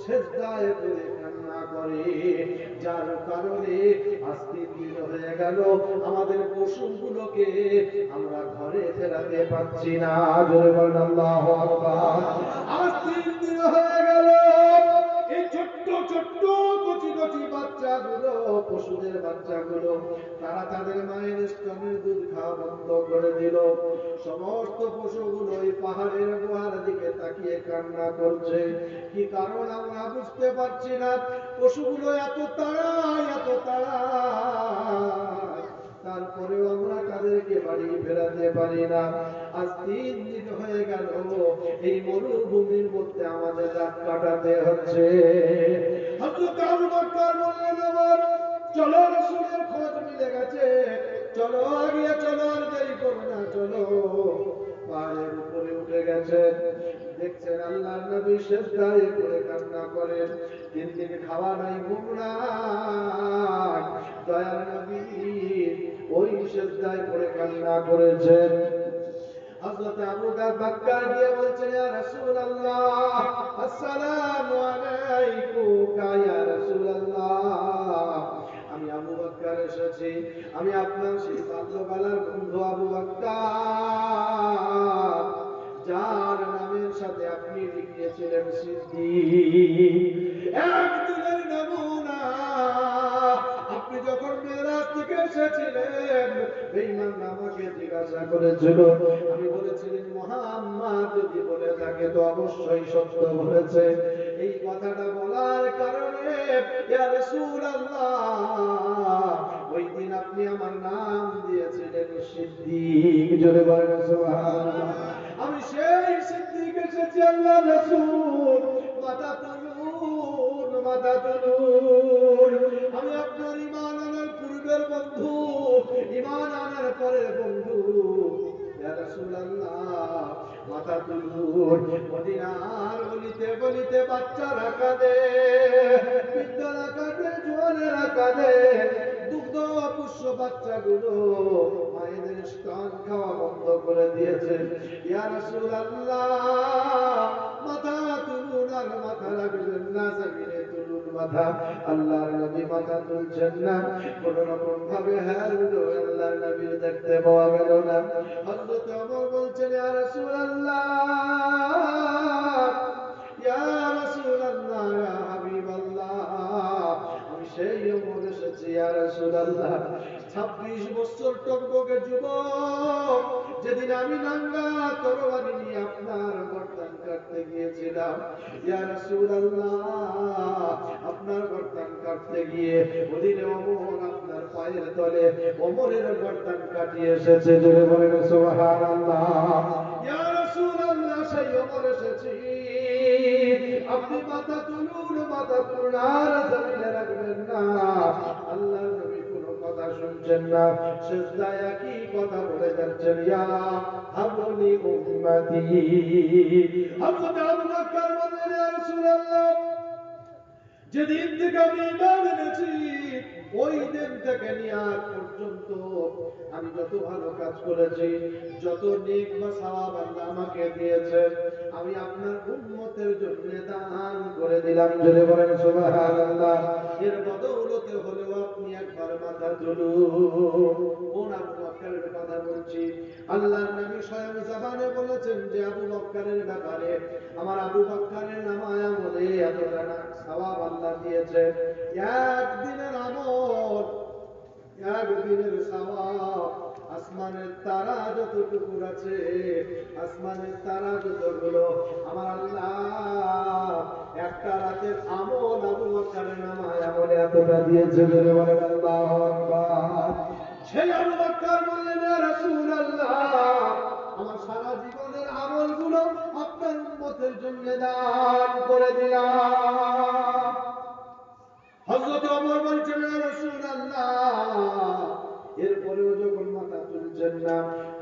সিজদায় পড়ে কান্না করে, যার কারণে আজ 3 দিন হয়ে গেল আমাদের পশুগুলোকে আমরা ঘরে ফেরাতে পারছি না। জোরে বলেন আল্লাহু আকবার। আজ 3 দিন হয়ে গেল এই ছোট্ট ছোট্ট কচি কচি বাচ্চাগুলো, পশুদের বাচ্চাগুলো, তারা তাদের মায়ের স্তনের দুধ খাওয়া বন্ধ করে দিল। সমস্ত পশুগুলো এই পাহাড়ের গুহার দিকে তাকিয়ে কান্না করছে। কি কারণ আমরা বুঝতে পারছি না। পশুগুলো এত তাড়ায়, এত তাড়ায়, তারপরেও আমরা তাদেরকে বাড়ি ফেরাতে পারি না। আজ 3 দিন হয়ে গেল এই মরুভূমির মধ্যে আমাদের রাত কাটাতে হচ্ছে। হযরত আবু বকর বললেন, ওমর চলো, রাসূলের খোঁজ মিলে গেছে, চলো আগিয়ে চলো, আর দেরি করো না, চলো। পাহাড়ের উপরে উঠে গেছেন, দেখছেন আল্লাহর নবী সিজদায় পড়ে কান্না করেন। 3 দিন খাওয়া নাই, ঘুম নাই, দয়ার নবী ওই সিজদায় পড়ে কান্না করেছেন। হযরত আবু বকর গিয়ে বলছেন, ইয়া রাসূলুল্লাহ, আসসালামু আলাইকুম ইয়া রাসূলুল্লাহ, আমি আবু বকর এসেছি, আমি আপনার সেই বাল্যকালের বন্ধু আবু বকর, যার নামের সাথে আপনি লিখিয়েছিলেন সিদ্দিক। একদিনের নমুনা, আপনি যখন মেরাজ থেকে এসেছিলেন, বেঈমান আমাকে জিজ্ঞাসা করেছিল, আমি বলেছিলেন মুহাম্মদ যদি বলে থাকে তো অবশ্যই সত্য বলেছে। এই কথাটা বলার কারণে ইয়া রাসূলুল্লাহ, ওই দিন আপনি আমার নাম দিয়েছিলেন সিদ্দিক। জোরে বলেন সুবহানাল্লাহ। আমি সেই সিদ্দিক এসেছি আল্লাহর রাসূল, মাথা তুলুন, মাথা তুলুন। আমি আপনার ঈমান আনার পূর্বের বন্ধু, ঈমান আনার পরের বন্ধু। ইয়া রাসূলুল্লাহ, মাথা তুলুন। মদিনার গলিতে গলিতে বাচ্চারা কাঁদে, বৃদ্ধরা কাঁদে, জোয়ানেরা কাঁদে, দুগ্ধ পুষ্য বাচ্চাগুলো মায়েদের স্তন খাওয়া বন্ধ করে দিয়েছে। ইয়া রাসূলুল্লাহ, মাথা তুলুন, আর মাথা রাখবেন না, জমিনে তুলুন মাথা। আল্লাহর নবী মাথা তুলছেন না, কোন রকম ভাবে হ্যাঁ আল্লাহর নবী দেখতে পাওয়া গেল না। হযরত ওমর বলছেন, ইয়া রাসূলুল্লাহ, ইয়া রাসূলুল্লাহ, ইয়া হাবিবাল্লাহ, আমি সেই ওমর এসেছি ইয়া রাসূলুল্লাহ। 26 বছর টকবকে যুবক, যেদিন আমি নাঙ্গা তরবারি নিয়ে আপনার গর্দান কাটতে গিয়েছিলাম, ইয়া রাসূলুল্লাহ, আপনার গর্দান কাটতে গিয়ে ওদিনে ওমর আপনার পায়ের তলে ওমরের গর্দান কাটিয়ে এসেছে। জোরে বলেন সুবহানাল্লাহ। ইয়া রাসূলুল্লাহ, সেই ওমর এসেছি, আপনি মাথা তুলুন, মাথা তুলুন, আর জমিনে রাখবেন না। আল্লাহর নবী কোনো কথা শুনছেন না, সিজদায় একই কথা বলে যাচ্ছেন, ইয়া হাবলি উম্মতি। হযরত আবু বকর বললেন, ইয়া রাসূলুল্লাহ, যেদিন থেকে আমি ঈমান এনেছি, ওই দিন থেকে নিয়ে আজ পর্যন্ত আমি যত ভালো কাজ করেছি, যত নেক বা সওয়াব আল্লাহ আমাকে দিয়েছেন, আমি আপনার উম্মতের জন্য দান করে দিলাম। জোরে বলেন সুবহানাল্লাহ। এর বদৌলতে হলেও আপনি একবার মাথা তুলুন। কোন আবু বকরের কথা বলছি? আল্লাহর নবী স্বয়ং জবানে বলেছেন যে আবু বকরের ব্যাপারে, আমার আবু বকরের নামায় আমলে এতটা সওয়াব আল্লাহ দিয়েছে। একদিনের আমল, একদিনের সওয়াব, আসমানের তারা যতটুকু আছে, আসমানের তারা যতগুলো, আমার আল্লাহ একটা রাতের আমল আবু বকরের নামায় আমলে এতটা দিয়েছে। বলে বলেন আল্লাহু আকবার। সেই আবু বকর বললেন, ইয়া রাসূলুল্লাহ, আমার সারা জীবনের আমলগুলো আপনার উম্মতের জন্য দান করে দিলাম। হযরত ওমর বলছেন, ইয়া রাসূলুল্লাহ, এরপরেও যখন মাথা তুলছেন না,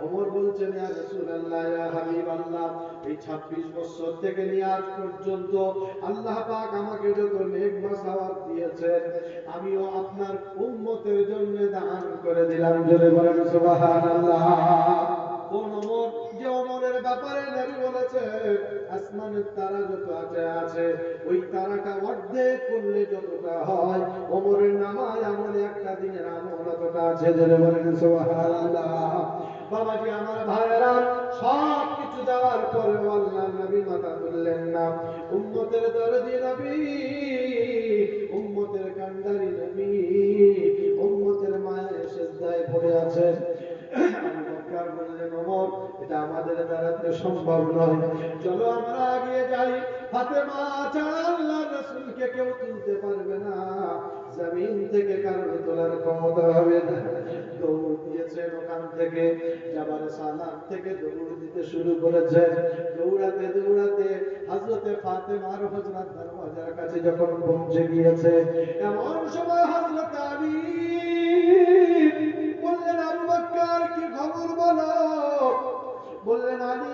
ওমর বলছেন, ইয়া রাসূলুল্লাহ, ইয়া হাবিবাল্লাহ, এই 26 বছর থেকে নিয়ে আজ পর্যন্ত আল্লাহ পাক আমাকে যত নেক বা সওয়াব দিয়েছেন, আমিও আপনার উম্মতের জন্য দান করে দিলাম। জোরে বলেন সুবহানাল্লাহ। কোন ওমর? যে ওমরের ব্যাপারে নবী বলেছেন, আসমানের তারা যত আছে, ওই তারাটা অর্ধেক করলে যতটা হয়, ওমরের নামায় আমলে একটা দিনের আমল অতটা আছে। জোরে বলেন সুবহানাল্লাহ। বাবাজি আমার ভাইরা, সব কিছু দেওয়ার পরেও আল্লাহর নবী মাথা তুললেন না। উম্মতের দরদি নবী, উম্মতের কান্ডারি নবী, উম্মতের মায়ের সিজদায় পড়ে আছেন। আবু বকর বললেন, ওমর, এটা আমাদের দ্বারা তো সম্ভব নয়, চলো আমরা এগিয়ে যাই। ফাতেমা ছাড়া আল্লাহর রাসূলকে কেউ তুলতে পারবে না, জমিন থেকে কারণ তোলার ক্ষমতা হবে না। দৌড় দিয়েছেন ওখান থেকে, জাবাল সালাম থেকে দৌড় দিতে শুরু করেছেন। দৌড়াতে দৌড়াতে হযরতে ফাতেমার হুজরাত দরওয়াজার কাছে যখন পৌঁছে গিয়েছে, এমন সময় হযরত আলী বললেন, আবু বকর, কি খবর বলো? বললেন আলী,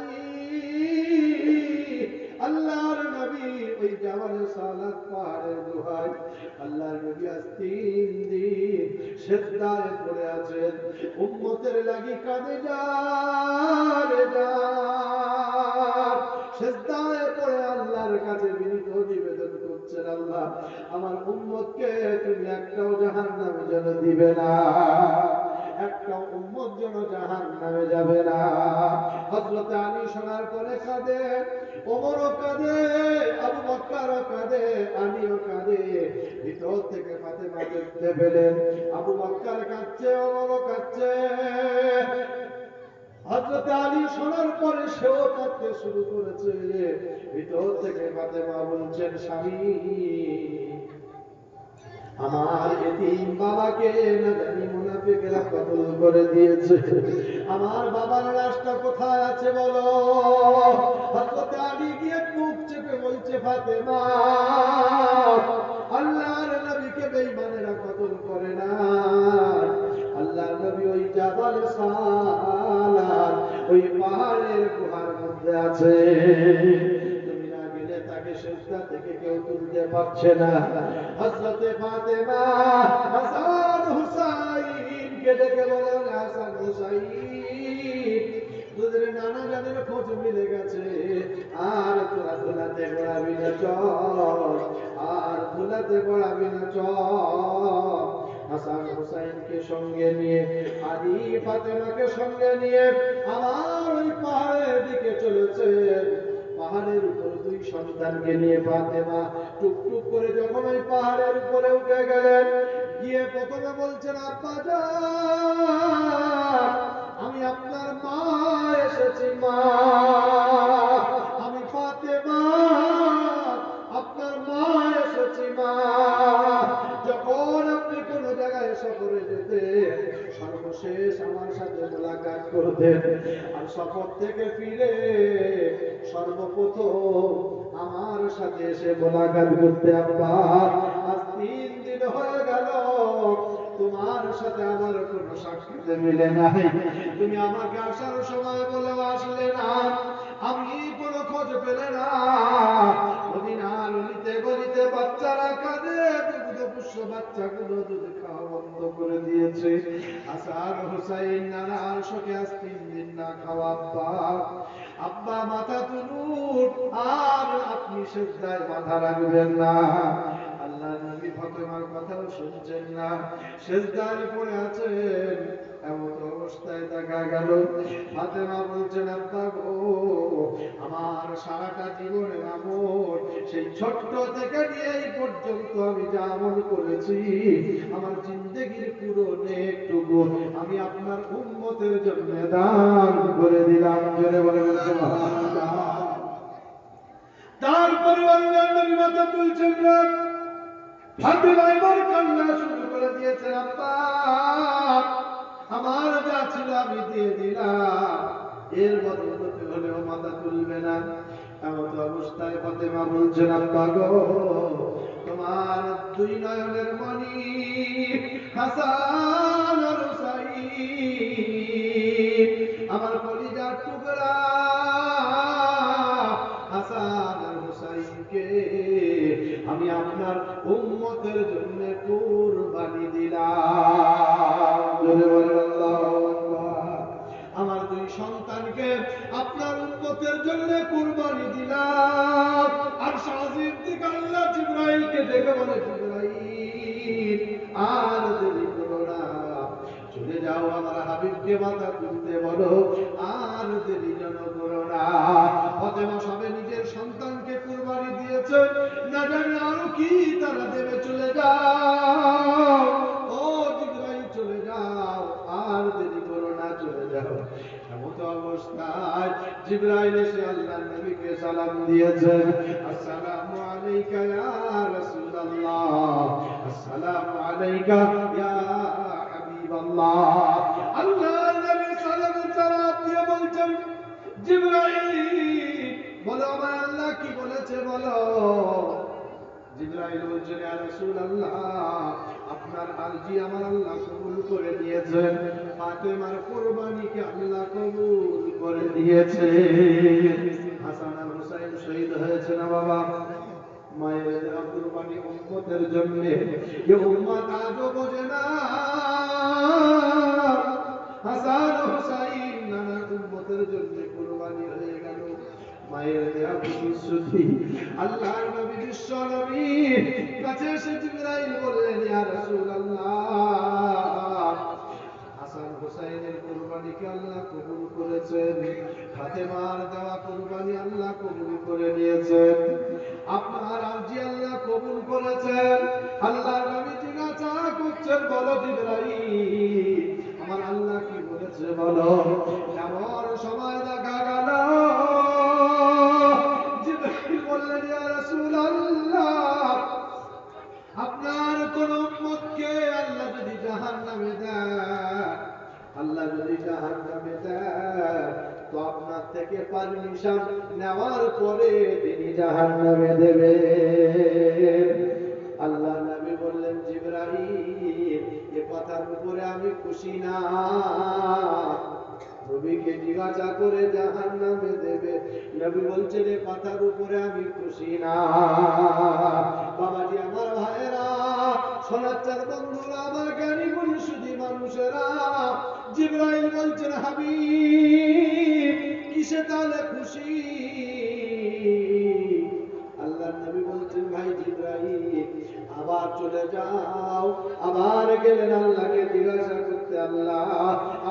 আল্লাহর নবী ওই জাবালে সালাত পাহাড়ের গুহায় আল্লাহর নবী আজ 3 দিন সিজদায় পড়ে আছেন, উম্মতের লাগি কাঁদে যারে যা, সিজদায় পড়ে আল্লাহর কাছে বিনীত নিবেদন করছেন, আল্লাহ আমার উম্মতকে তুমি একটাও জাহান্নামে যেন দিবে না, একটা উম্মত যেন জাহান্নামে যাবে না। হযরত আলী শোনার পরে কাঁদে, ওমরও কাঁদে, আবু বকরও কাঁদে, আলীও কাঁদে। ভিতর থেকে ফাতেমা দেখতে পেলেন আবু বকর কাঁদছে, ওমরও কাঁদছে। হযরত আলী শোনার পরে সেও কাঁদতে শুরু করেছে। ভিতর থেকে ফাতেমা বলছেন, স্বামী আমার এতিম বাবাকে না জানি মুনাফিকরা কতল করে দিয়েছে, আমার বাবার লাশটা কোথায় আছে বলো। হযরত আলী গিয়ে মুখ চেপে বলছে, ফাতেমা আল্লাহর নবীকে বেঈমানেরা কতল করে না, আল্লাহর নবী ওই জাবাল সালাত ওই পাহাড়ের গুহার মধ্যে আছে, তুমি না গেলে তাকে সিজদা থেকে কেউ তুলতে পারছে না। হযরত ফাতেমা হাসান হুসাইন কে ডেকে বলেন, হাসান হুসাইন তোদের নানা জানের খোঁজ মিলে গেছে, আর তোরা ধুলাতে গড়াবি না, চল আর ধুলাতে গড়াবি না, চল। হাসান হুসাইনকে সঙ্গে নিয়ে আলী ফাতেমাকে সঙ্গে নিয়ে আমার ওই পাহাড়ের দিকে চলেছে। পাহাড়ের উপর 2 সন্তানকে নিয়ে ফাতেমা টুকটুক করে যখন ওই পাহাড়ের উপরে উঠে গেলেন, গিয়ে প্রথমে বলছেন, আব্বা যান আমি আপনার মা এসেছি, মা আমি ফাতেমা আপনার মা এসেছি, মা। যখন আপনি কোন জায়গায় সফরে যেতে সর্বশেষ আমার সাথে মোলাকাত করতেন, আর সফর থেকে ফিরে সর্বপ্রথম আমার সাথে এসে মোলাকাত করতে, আব্বা আজ 3 দিন হয়ে গেল তোমার সাথে আমার কোনো সাক্ষাৎ মিলে নাই, তুমি আমাকে আসার সময় বলেও আসলে না, আমি কোনো খোঁজ পেলে না। মদিনার অলিতে গলিতে বাচ্চারা কাঁদে, দুগ্ধপুষ্য বাচ্চাগুলো দুধ খাওয়া বন্ধ করে দিয়েছে। হাসান হুসাইন নানার শোকে আজ 3 দিন না খাওয়া। আব্বা আব্বা মাথা তুলুন, আর আপনি সিজদায় মাথা রাখবেন না। আল্লাহর নবী ফাতেমার কথাও শুনছেন না, সিজদায় পড়ে আছেন। এমন অবস্থায় দেখা গেল ফাতেমা বলছেন, আব্বা গো আমার সারাটা জীবনের আমল সেই ছোট্ট থেকে নিয়ে এই পর্যন্ত আমি যা আমল করেছি, আমার জিন্দেগির পুরো নেকটুকু আমি আপনার উম্মতের জন্য দান করে দিলাম। জোরে বলে সুবহানাল্লাহ। তারপরে আল্লাহর নবী মাথা তুলছেন না, ফাতেমা এবার কান্না শুরু করে দিয়েছেন, আব্বা আমার যা ছিল আমি দিয়ে দিলাম, এর বদৌলতে হলেও মাথা তুলবে না। এমন অবস্থায় ফাতেমা বলছেন, আব্বা গো তোমার 2 নয়নের মণি হাসান আর হুসাইন, আমার কলিজার টুকরা হাসান আর হুসাইনকে আমি আপনার উম্মতের জন্য কুরবানি দিলাম। জোরে বলেন আল্লাহু আকবার। আমার 2 সন্তানকে আপনার উম্মতের জন্য কুরবানি দিলাম। আর শাহজিব থেকে আল্লাহ জিবরাইলকে ডেকে বলে, জিবরাইল আর দেরি করো না, চলে যাও আমার হাবিবকে মাথা তুলতে বলো, আর দেরি যেন করো না। ফাতেমা সবে নিজের সন্তানকে কুরবানি দিয়েছে, না জানি আরো কি তারা দেবে। চলে যাও ও জিবরাইল, চলে যাও, আর দেরি করো না, চলে যাও। এমত অবস্থায় জিবরাইল এসে আল্লাহর নবীকে সালাম দিয়েছেন, আসসালামু আলাইকা ইয়া রাসূলুল্লাহ, আসসালামু আলাইকা ইয়া হাবিবাল্লাহ। আল্লাহর নবী সালামের জবাব দিয়ে বলছেন, জিবরাইল বলো আমার আল্লাহ কি বলেছে বলো। জিবরাইল বলছেন ইয়া রাসূলুল্লাহ আপনার আরজি আমার আল্লাহ কবুল করে নিয়েছেন ফাতেমার কুরবানিকে আল্লাহ কবুল করে দিয়েছে হাসান আর হুসাইন শহীদ হয়েছে না বাবা মায়ের কুরবানি উম্মতের জন্য এ উম্মত আজও বোঝে না হাসান হুসাইন নানা উম্মতের জন্য কুরবানি হয়ে গেল মায়ের দেয়া প্রতিশ্রুতি আল্লাহর নবী বিশ্ব নবী কাছে এসে জিবরাইল বললেন ইয়া রাসূলুল্লাহ হাসান হুসাইনের কুরবানিকে আল্লাহ কবুল করেছেন ফাতেমার দেওয়া কুরবানি আল্লাহ কবুল করে নিয়েছেন আপনার আরজি আল্লাহ কবুল করেছেন আল্লাহর নবী জিজ্ঞাসা করছেন বলো জিবরাইল আমার আল্লাহ কি বলেছে বলো এমন সময় দেখা গেল জিবরাইল বললেন ইয়া রাসূলুল্লাহ আপনার কোন উম্মতকে আল্লাহ যদি জাহান্নামে দেয় আল্লাহ যদি জাহান্নামে দেয় তো আপনার থেকে পারমিশন নেওয়ার পরে তিনি জাহান্নামে দেবে আল্লাহ নবী বললেন জিবরাইল এই কথার উপরে আমি খুশি না নবীকে জিজ্ঞাসা করে জাহান্নামে দেবে নবী বলছেন এই কথার উপরে আমি খুশি না বাবাজি আমার ভাইরা সোনাচ্চার বন্ধুরা আমার জ্ঞানী গুণী মানুষেরা জিবরাইল বলছেন হাবিব কিসে তাহলে খুশি আল্লাহর নবী বলছেন ভাই জিবরাইল আবার চলে যাও আবার গেলেন আল্লাহকে জিজ্ঞাসা করতে আল্লাহ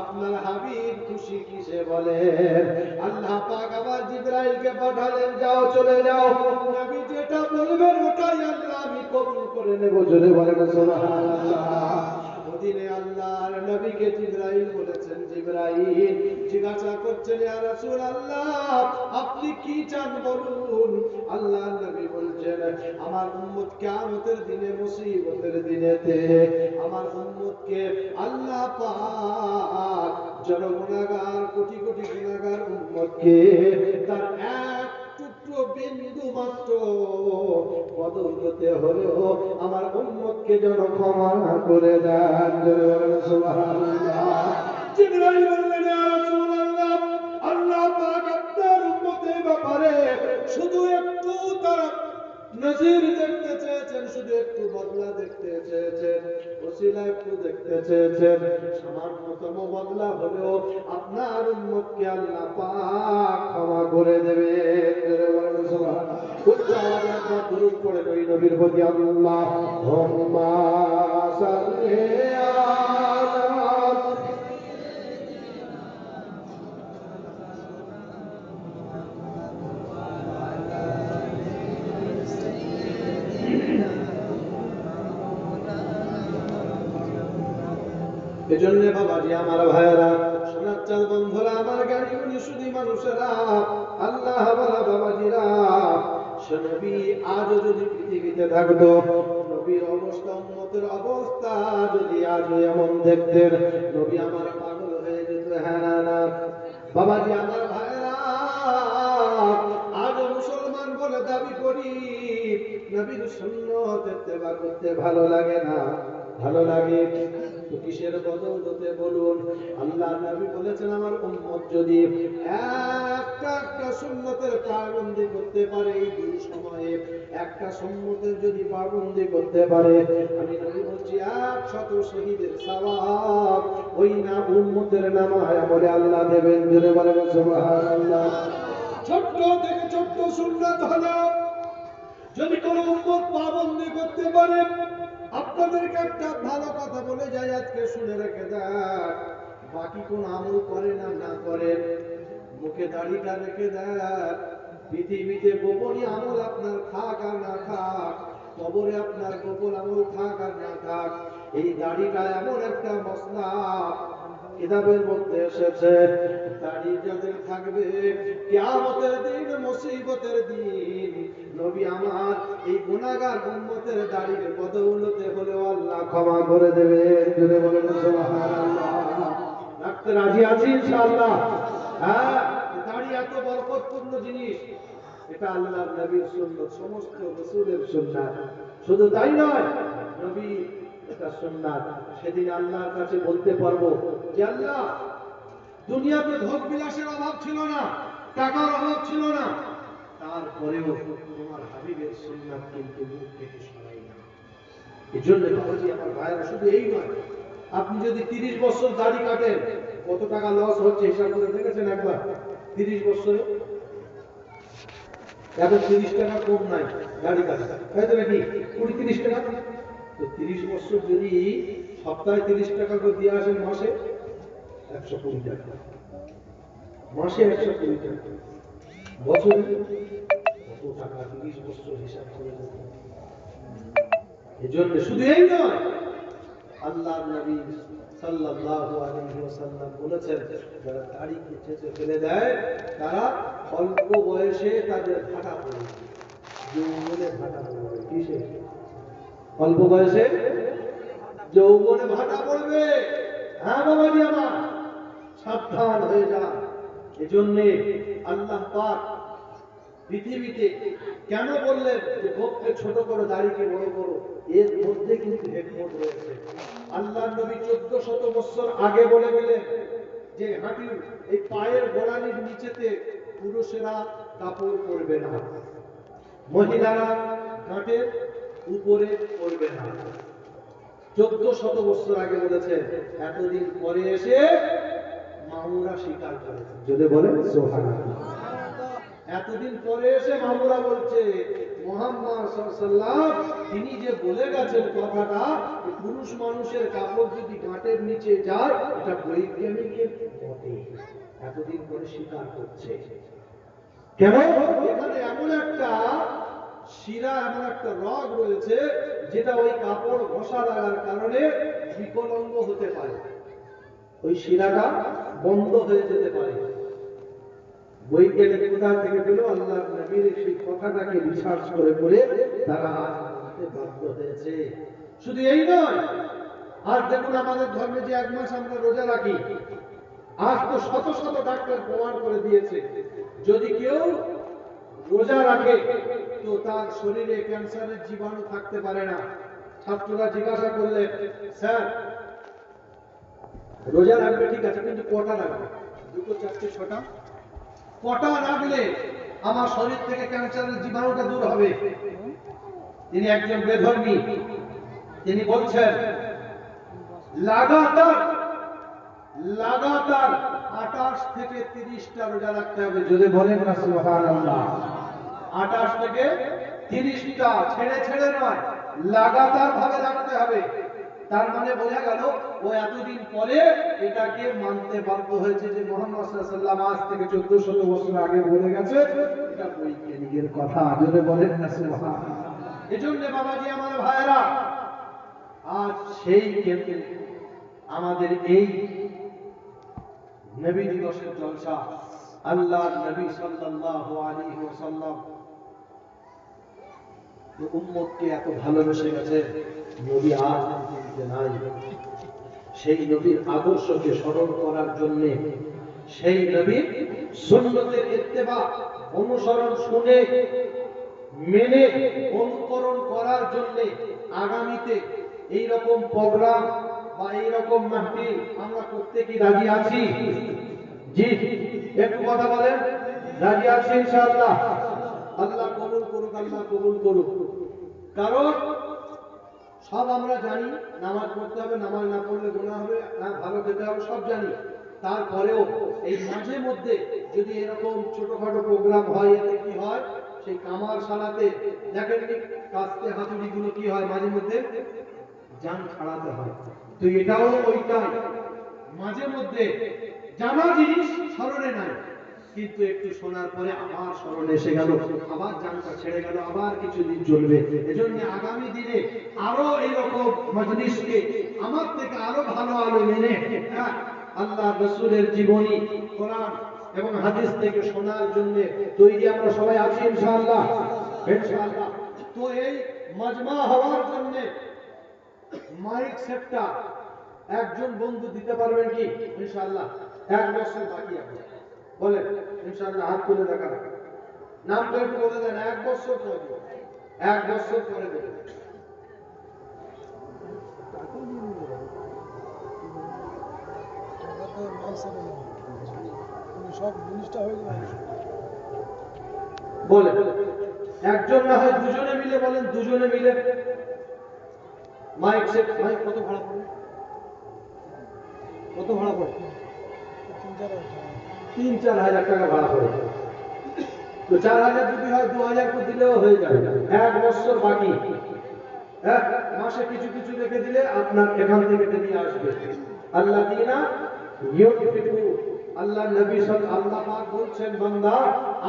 আপনার হাবিব খুশি কিসে বলেন আল্লাহ পাক আবার জিবরাইলকে পাঠালেন যাও চলে যাও নবী যেটা বলবেন ওটাই আল্লাহ আমি কবুল করে নেব জোরে বলেন সুবহানাল্লাহ ওদিনে আল্লাহর নবীকে জিবরাইল বলেছেন জিবরাইল জিজ্ঞাসা করছেন ইয়া রাসূলুল্লাহ আপনি কি চান বলুন আল্লাহর নবী বলছেন আমার উম্মত কিয়ামতের দিনে মুসিবতের দিনেতে আমার উম্মতকে আল্লাহ পাক জনগুনাহগার কোটি কোটি গুনাহগার উম্মতকে তার এক টুকরো বিন্দু মাত্র বদৌলতে হলেও আমার উম্মতকে যেন ক্ষমা করে দেন জোরে বলেন সুবহানাল্লাহ জিবরাইল বললেন ইয়া রাসূলুল্লাহ আল্লাহ পাক আপনার উম্মতের ব্যাপারে শুধু একটু তারা নজির দেখতে চেয়েছেন শুধু একটু বদলা দেখতে চেয়েছেন ওসিলা একটু দেখতে চেয়েছেন সামান্যতম বদলা হলেও আপনার উম্মতকে আল্লাহ পাক ক্ষমা করে দেবে জোরে বলেন সুবহানাল্লাহ উচ্চ আওয়াজে একবার দুরূদ পড়ে ওই নবীর প্রতি আল্লাহুম্মা সাল্লি আলা এজন্য বাবাজি আমার ভাইয়েরা সোনাচ্চাল বন্ধুরা আমার জ্ঞানী গুণী সুধী মানুষেরা আল্লাহ বলা বাবাজিরা সে নবী আজও যদি পৃথিবীতে থাকতো নবীর অবস্থা উম্মতের অবস্থা যদি আজও এমন দেখতেন নবী আমার পাগল হয়ে যেত হ্যাঁ না না বাবাজি আমার ভাইয়েরা আজও মুসলমান বলে দাবি করি নবীর সুন্নাত ইত্তেবা করতে ভালো লাগে না ভালো লাগে তো কিসের বদৌলতে বলুন আল্লাহ নবী বলেছেন আমার উম্মত যদি একটা সুন্নতের পাবন্দি করতে পারে এই দুই সময়ে একটা সুন্নতের যদি পাবন্দি করতে পারে আমি নবী বলছি 100 শহীদের সওয়াব ওই না উম্মতের নামায় আমলে আল্লাহ দেবেন জোরে বলেন সুবহানাল্লাহ ছোট্ট থেকে ছোট্ট সুন্নাত হলো যদি কোনো উম্মত পাবন্দি করতে পারে আপনাদেরকে একটা ভালো কথা বলে যাই আজকে শুনে রেখে দেন বাকি কোন আমল করে না না করেন মুখে দাড়িটা রেখে দেন পৃথিবীতে গোপনী আমল আপনার থাক আর না থাক কবরে আপনার গোপন আমল থাক আর না থাক এই দাড়িটা এমন একটা মসলা কিতাবের মধ্যে এসেছে দাড়ি যাদের থাকবে কিয়ামতের দিন মুসিবতের দিন নবী আমার এই গুনাহগার উম্মতের দাড়ির বদৌলতে হলেও আল্লাহ ক্ষমা করে দেবে জোরে বলেন সুবহানাল্লাহ রাখতে রাজি আছি ইনশাআল্লাহ হ্যাঁ দাড়ি এত বরকতপূর্ণ জিনিস এটা আল্লাহর নবীর সুন্নাত, সমস্ত রাসূলের সুন্নাত। শুধু তাই নয়, নবী এটা সুন্নাত। সেদিন আল্লাহর কাছে বলতে পারবো যে আল্লাহ, দুনিয়াতে ভোগ বিলাসের অভাব ছিল না, টাকার অভাব ছিল না, তারপরেও তোমার হাবিবের সুন্নাত কিন্তু মুখ থেকে সরাই না। এজন্য বাবাজি আমার ভাইরা, শুধু এই নয়, আপনি যদি 30 বছর দাড়ি কাটেন, কত টাকা লস হচ্ছে হিসাব করে দেখেছেন একবার? 30 বছরে এখন 30 টাকা কম নাই দাড়ি কাটা, তাই তো নাকি? 20-30 টাকা। তো 30 বছর যদি সপ্তাহে 30 টাকা করে দিয়ে আসেন, মাসে 120 টাকা, মাসে 120 টাকা, বছরে কত টাকা? 30 বছর হিসাব করে দেখুন। এজন্য শুধু এই নয়, আল্লাহর নবী সাল্লাল্লাহু আলাইহি ওয়াসাল্লাম বলেছেন, যারা দাড়িকে চেঁচে ফেলে দেয় তারা অল্প বয়সে তাদের ভাটা পড়ে, যৌবনে ভাটা পড়বে। কিসে? অল্প বয়সে যৌবনে ভাটা পড়বে। হ্যাঁ বাবাজি আমার, সাবধান হয়ে যান। এজন্য আল্লাহ পাক পৃথিবীতে কেন বললেন যে ভোগকে ছোট করো, দাড়িকে বড় করো? এর মধ্যে কিন্তু হিকমত রয়েছে। আল্লাহর নবী 1400 বছর আগে বলে গেলেন যে হাঁটুর এই পায়ের গোড়ালির নিচেতে পুরুষেরা কাপড় পরবে না, মহিলারা ঘাটের উপরে পরবে না। 1400 বছর আগে বলেছেন। এতদিন পরে এসে মামুরা স্বীকার করেছে। যদি বলেন সুবহানাল্লাহ। এতদিন পরে এসে মামুরা বলছে মুহাম্মদ সাল্লাল্লাহু আলাইহি ওয়াসাল্লাম তিনি যে বলে গেছেন কথাটা, যে পুরুষ মানুষের কাপড় যদি ঘাটের নিচে যায়, এটা বৈজ্ঞানিকের মতে। এতদিন পরে স্বীকার করছে। কেন? এখানে এমন একটা শিরা, এমন একটা রগ রয়েছে যেটা ওই কাপড় ঘষা লাগার কারণে বিকলাঙ্গ হতে পারে, ওই শিরাটা বন্ধ হয়ে যেতে পারে। বৈজ্ঞানিক কোথা থেকে পেল? আল্লাহর নবীর সেই কথাটাকে রিসার্চ করে করে তারা মানতে বাধ্য হয়েছে। শুধু এই নয়, আজ দেখুন আমাদের ধর্মে যে 1 মাস আমরা রোজা রাখি, আজ তো শত শত ডাক্তার প্রমাণ করে দিয়েছে যদি কেউ রোজা রাখে তো তার শরীরে ক্যান্সারের জীবাণু থাকতে পারে না। ছাত্ররা জিজ্ঞাসা করলেন, স্যার রোজা রাখবে ঠিক আছে, কিন্তু কটা রাখবে? 2, 4, 6টা? কটা রাখলে আমার শরীর থেকে ক্যান্সারের জীবাণুটা দূর হবে? তিনি একজন বেধর্মী, তিনি বলছেন লাগাতার 28 থেকে 30টা রোজা রাখতে হবে। যদি বলেন না সুবহানাল্লাহ। 28 থেকে 30টা, ছেড়ে ছেড়ে নয়, লাগাতার ভাবে রাখতে হবে। তার মানে বোঝা গেল ও এতদিন পরে এটাকে মানতে বাধ্য হয়েছে যে মুহাম্মদ সাল্লাল্লাহু আলাইহি ওয়াসাল্লাম আজ থেকে 1400 বছর আগে বলে গেছে। এটা বৈজ্ঞানিকের কথা। যদি বলেন না সুবহানাল্লাহ। এজন্য বাবাজি আমার ভাইরা, আজ সেই কেন্দ্রে আমাদের এই নবী দিবসের জলসা। আল্লাহর নবী সাল্লাল্লাহু আলাইহি ওয়াসাল্লাম উম্মতকে এত ভালোবেসে গেছে, নবী আজ পৃথিবীতে নাই। সেই নবীর আদর্শকে স্মরণ করার জন্য, সেই নবীর সুন্নতের ইত্তেবা অনুসরণ শুনে মেনে অনুকরণ করার জন্য আগামীতে এই রকম প্রোগ্রাম বা এই রকম মাহফিল আমরা করতে কি রাজি আছি? জি, একটু কথা বলেন। রাজি আছি ইনশাআল্লাহ। আল্লাহ কবুল করুক, আল্লাহ কবুল করুক। কারণ সব আমরা জানি নামাজ পড়তে হবে, নামাজ না পড়লে গুনাহ হবে, না ভালো খেতে হবে, সব জানি। তারপরেও এই মাঝে মধ্যে যদি এরকম ছোটখাটো প্রোগ্রাম হয়, এতে কি হয়, সেই কামার সালাতে দেখেননি কাস্তে হাতুড়িগুলো কি হয়, মাঝে মধ্যে জান ছাড়াতে হয়। তো এটাও ওইটাই, মাঝে মধ্যে জানা জিনিস স্মরণে নাই, কিন্তু একটু শোনার পরে আবার স্মরণে এসে গেল, আবার জানটা ছেড়ে গেল, আবার কিছুদিন চলবে। এজন্য আগামী দিনে আরো এইরকম মজলিসকে আমার থেকে আরো ভালো আলো মেনে আল্লাহ রাসূলের জীবনী, কোরআন এবং হাদিস থেকে শোনার জন্য তৈরি আমরা সবাই আছি ইনশাআল্লাহ। ইনশাআল্লাহ। তো এই মাজমা হওয়ার জন্য মাইক সেটটা একজন বন্ধু দিতে পারবেন কি? ইনশাআল্লাহ। 1 বছর বাকি আছে, বলেন ইনশাআল্লাহ। হাত তুলে দেখান। নামটা একটু বলে দেন, 1 বছর পরে, 1 বছর পরে দেবেন। সব জিনিসটা হয়ে যাবে। বলে একজন না হয় দুজনে মিলে বলেন, দুজনে মিলে। মাইক সেট, মাইক কত ভাড়া পড়ে? কত ভাড়া পড়ে? 3-4 হাজার টাকা ভাড়া পড়ে। তো 4,000 যদি হয় 2,000 করে দিলেও হয়ে যাবে। 1 বছর বাকি, হ্যাঁ, মাসে কিছু কিছু রেখে দিলে আপনার এখান থেকে নিয়ে আসবে। আল্লাহ দিনা ইউনফিকু, আল্লাহ নবী আল্লাহ পাক বলছেন, বান্দা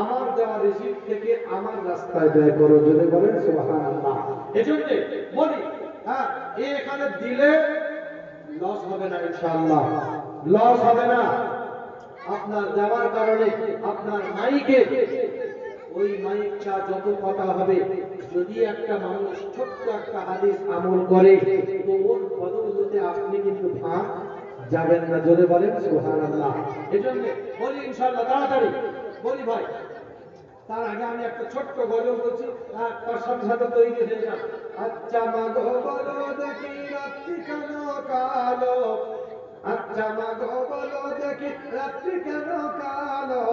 আমার দেওয়া রিজিক থেকে আমার রাস্তায় ব্যয় করো। জোরে বলেন সুবহানাল্লাহ। এজন্য বলি, হ্যাঁ, এখানে দিলে লস হবে না ইনশাআল্লাহ, লস হবে না। আপনার দেওয়ার কারণে আপনার মাইকে, ওই মাইকটা যত কথা হবে, যদি একটা মানুষ ছোট্ট একটা হাদিস আমল করে, তো ওর বদৌলতে আপনি কিন্তু ভাগ যাবেন না। জোরে বলেন সুবহানাল্লাহ। এজন্য বলি ইনশাআল্লাহ, তাড়াতাড়ি বলি ভাই। তার আগে আমি একটা ছোট্ট গজল বলছি, তার সাথে সাথে তৈরি হয়ে যান। আচ্ছা মাগো বলো দেখি রাত্রি কেন কালো, আচ্ছা মাগো বলো দেখি রাত্রি কেন কালো,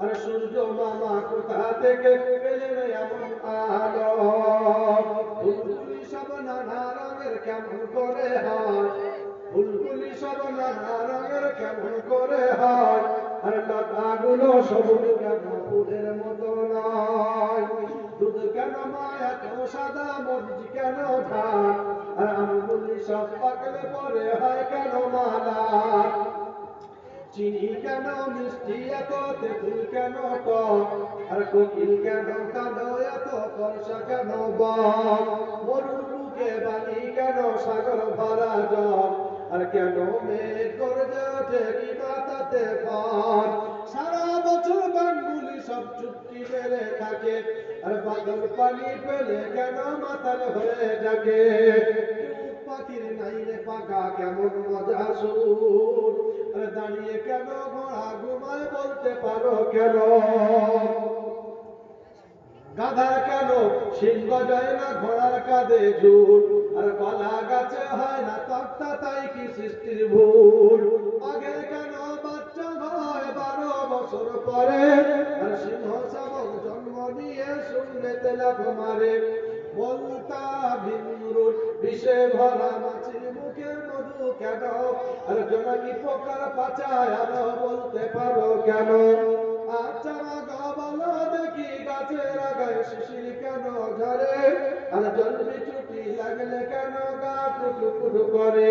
আর সূর্য মামা কোথা থেকে পেলেন এমন আলো, ফুলগুলি সব নানা রঙের কেমন করে হয়, ফুলগুলি সব নানা রঙের কেমন করে হয়, আর লতাগুলো সবুজ কেন ফুলের মতো নয়, দুধ কেন মায়া তো সাদা, মরিচ কেন ঝাল, আর আমগুলি সব পাকলে পরে হয় কেন মালা, চিনি কেন মিষ্টি এত, তেঁতুল কেন টক, আর কোকিল কেন কাঁদো এত, বর্ষা কেন বক, মরুর বুকে বালি কেন, সাগর ভরা জল, আর কেন মেঘ গর্জে ওঠে কি তাতে ফল, সারা বছর গানগুলি সব চুটকি মেরে থাকে, আর বাদল পানি পেলে কেন মাতাল হয়ে ডাকে, পাখির নাই রে পাকা কেমন মজা সুর, আর দাঁড়িয়ে কেন ঘোড়া ঘুমায় বলতে পারো কেন, গাধার কেন সিংহ যায় না ঘোড়ার কাঁধে ঝুল, আর কলা গাছে হয় না তক্তা, তাই কি সৃষ্টির ভুল, বাঘের কেন বাচ্চা হয় 12 বছর পরে, আর সিংহ শাবক জন্ম নিয়ে শূন্যতে লাফ মারে, বলতা ভিমরুল বিষে ভরা মাছির মুখে মধু কেন, আর জোনাকি পোকার পাচায় আলো বলতে পারো কেন, আচ্ছা গো বলো দেখি গাছের আগায় শিশির কেন ঝরে, আর জন্মে ছুটি লাগলে কেন গা টুটু করে,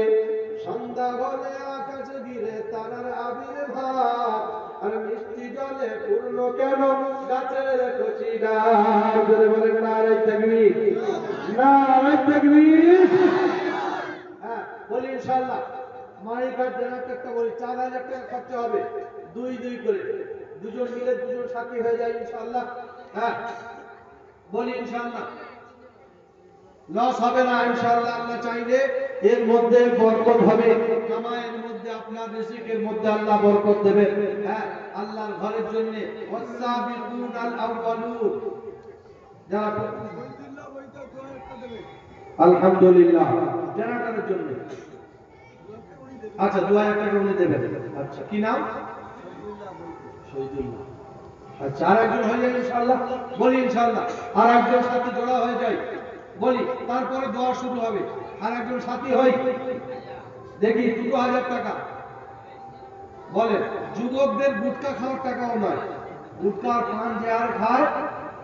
সন্ধ্যা হলে আকাশ ঘিরে তারার আবির্ভাব, আর মিষ্টি জলে পূর্ণ কেন গাছের কচি ডাল, জোরে বলেন নারে তাকবীর, নারে তাকবীর। হ্যাঁ বলি ইনশাআল্লাহ, মাইকার জেনারেটরটা বলি 4,000 টাকা খরচা হবে, 2 করে, দুজন মিলে দুজন সাথী হয়ে যায় ইনশাআল্লাহ। হ্যাঁ বলি ইনশাআল্লাহ, লস হবে না ইনশাআল্লাহ। আল্লাহ চাইলে এর মধ্যে বরকত হবে, কামায়ের মধ্যে, আপনার রিজিকের মধ্যে আল্লাহ বরকত দেবেন। হ্যাঁ, আল্লাহর ঘরের জন্য ওয়াসাবিকুন আল আউয়ালুন, যারা আলহামদুলিল্লাহ জেনারেটরের জন্য, আচ্ছা 2,000 টাকা উনি দেবেন। আচ্ছা কি নাম? শহীদুল্লাহ। আচ্ছা আর একজন হয়ে যায় ইনশাআল্লাহ, বলি ইনশাআল্লাহ। আর একজন সাথী জোড়া হয়ে যায়, বলি তারপরে দোয়া শুরু হবে। আর একজন সাথী হই, দেখি 2,000 টাকা। বলে যুবকদের গুটকা খাওয়ার টাকাও নয়, গুটকা আর পান যে আর খায়,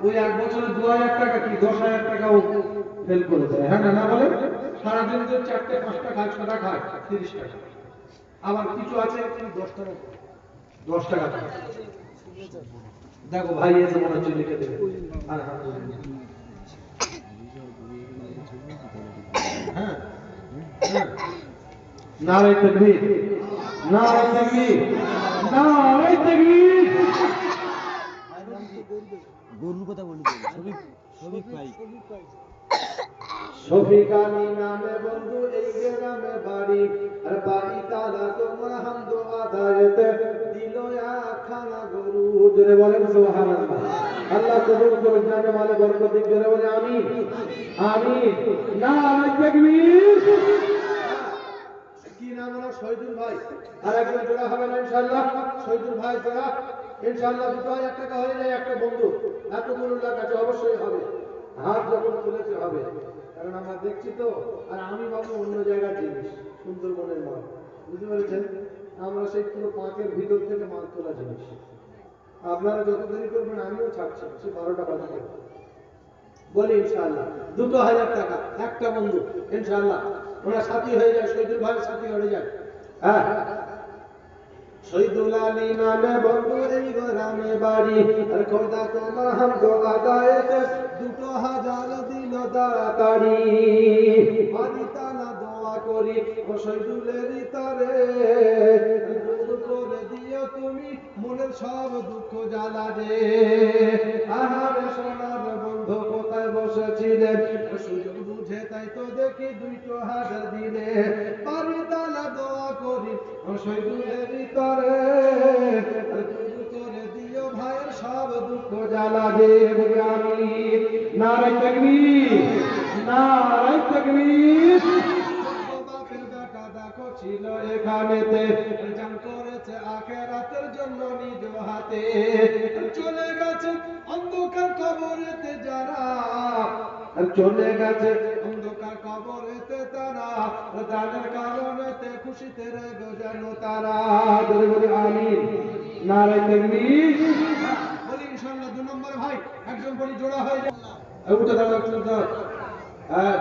ওই 1 বছরে 2,000 টাকা কি 10,000 টাকাও ফেল করে দেয়। হ্যাঁ না বলে, সারাদিন যদি 4টে 5টা খায়, 6টা খায়, 30 টাকা। আবার কিছু আছে 10 টাকা খায়। দেখো ভাই এসে মনে হচ্ছে লিখে দেবে। আলহামদুলিল্লাহ। হ্যাঁ নারে তাকবীর, নারে তাকবীর, নারে তাকবীর। গরুর কথা বলি, শফিক ভাই, শফিক আলী নামে বন্ধু এই গ্রামে বাড়ি, আর বাড়ি তারা তোমার হামদ আদায়েতে দিল একখানা গরু। জোরে বলেন সুবহানাল্লাহ। আল্লাহ কবুল করুন, জানে মালে বরকত দিক করে বলে আমিন আমিন। নারায়ে তাকবীর। কি নাম হলো? শহীদুল ভাই। আর একজন জোড়া হবে না ইনশাআল্লাহ? শহীদুল ভাই জোড়া ইনশাআল্লাহ। দুটো 1000 টাকা হয়ে যায় একটা বন্ধু। এতগুলো লাখ আছে, অবশ্যই হবে। হাত যখন তুলেছে হবে, কারণ আমরা দেখছি তো। আর আমি বাবু অন্য জায়গার জিনিস, সুন্দরবনের মাল, বুঝতে পেরেছেন? আমরা সেই পুরো পাঁকের ভিতর থেকে মাল তোলা জিনিস। আপনারা যত দেরি করবেন আমিও ছাড়ছি, সে 12টা বাজে বলি ইনশাআল্লাহ। 2000 টাকা একটা বন্ধু ইনশাআল্লাহ। ওনার সাথী হয়ে যায়, শহীদুল ভাইয়ের সাথী হয়ে যায়। হ্যাঁ, শহীদুল আলী নামে বন্ধু এই গ্রামে বাড়ি। আর খোদা তোমার হামদো আদায়েতে 2000 দিল তাড়াতাড়ি। বাড়ি তালা দোয়া করি ও শহীদুলের তরে, দূর করে দিও তুমি মনের সব দুঃখ জ্বালা রে। আহারে সোনার বন্ধু কোথায় বসেছিলেন, সুযোগ বুঝে তাই তো দেখি 2000 দিলে। বাড়ি তালা দোয়া করি ও শহীদুলের তরে, দূর করে দিও ভাইয়ের সব দুঃখ জ্বালা রে। বলি আমিন। নারায়ে তাকবীর, নারায়ে তাকবীর। বাপের বেটা দেখো ছিল এখানেতে, জান করেছে আখিরাতের জন্য নিজ হাতে। চলে গেছে অন্ধকার কবরেতে যারা, চলে গেছে অন্ধকার কবরেতে তারা, তাদের কারণেতে খুশিতে রইল যেন তারা। বলি আমিন। নারায়ে তাকবীর। বলি ইনশাআল্লাহ। 2 নম্বর ভাই একজন বলি জোড়া হয়ে যায়। উঠে দাঁড়াও, উঠে দাঁড়াও। হ্যাঁ।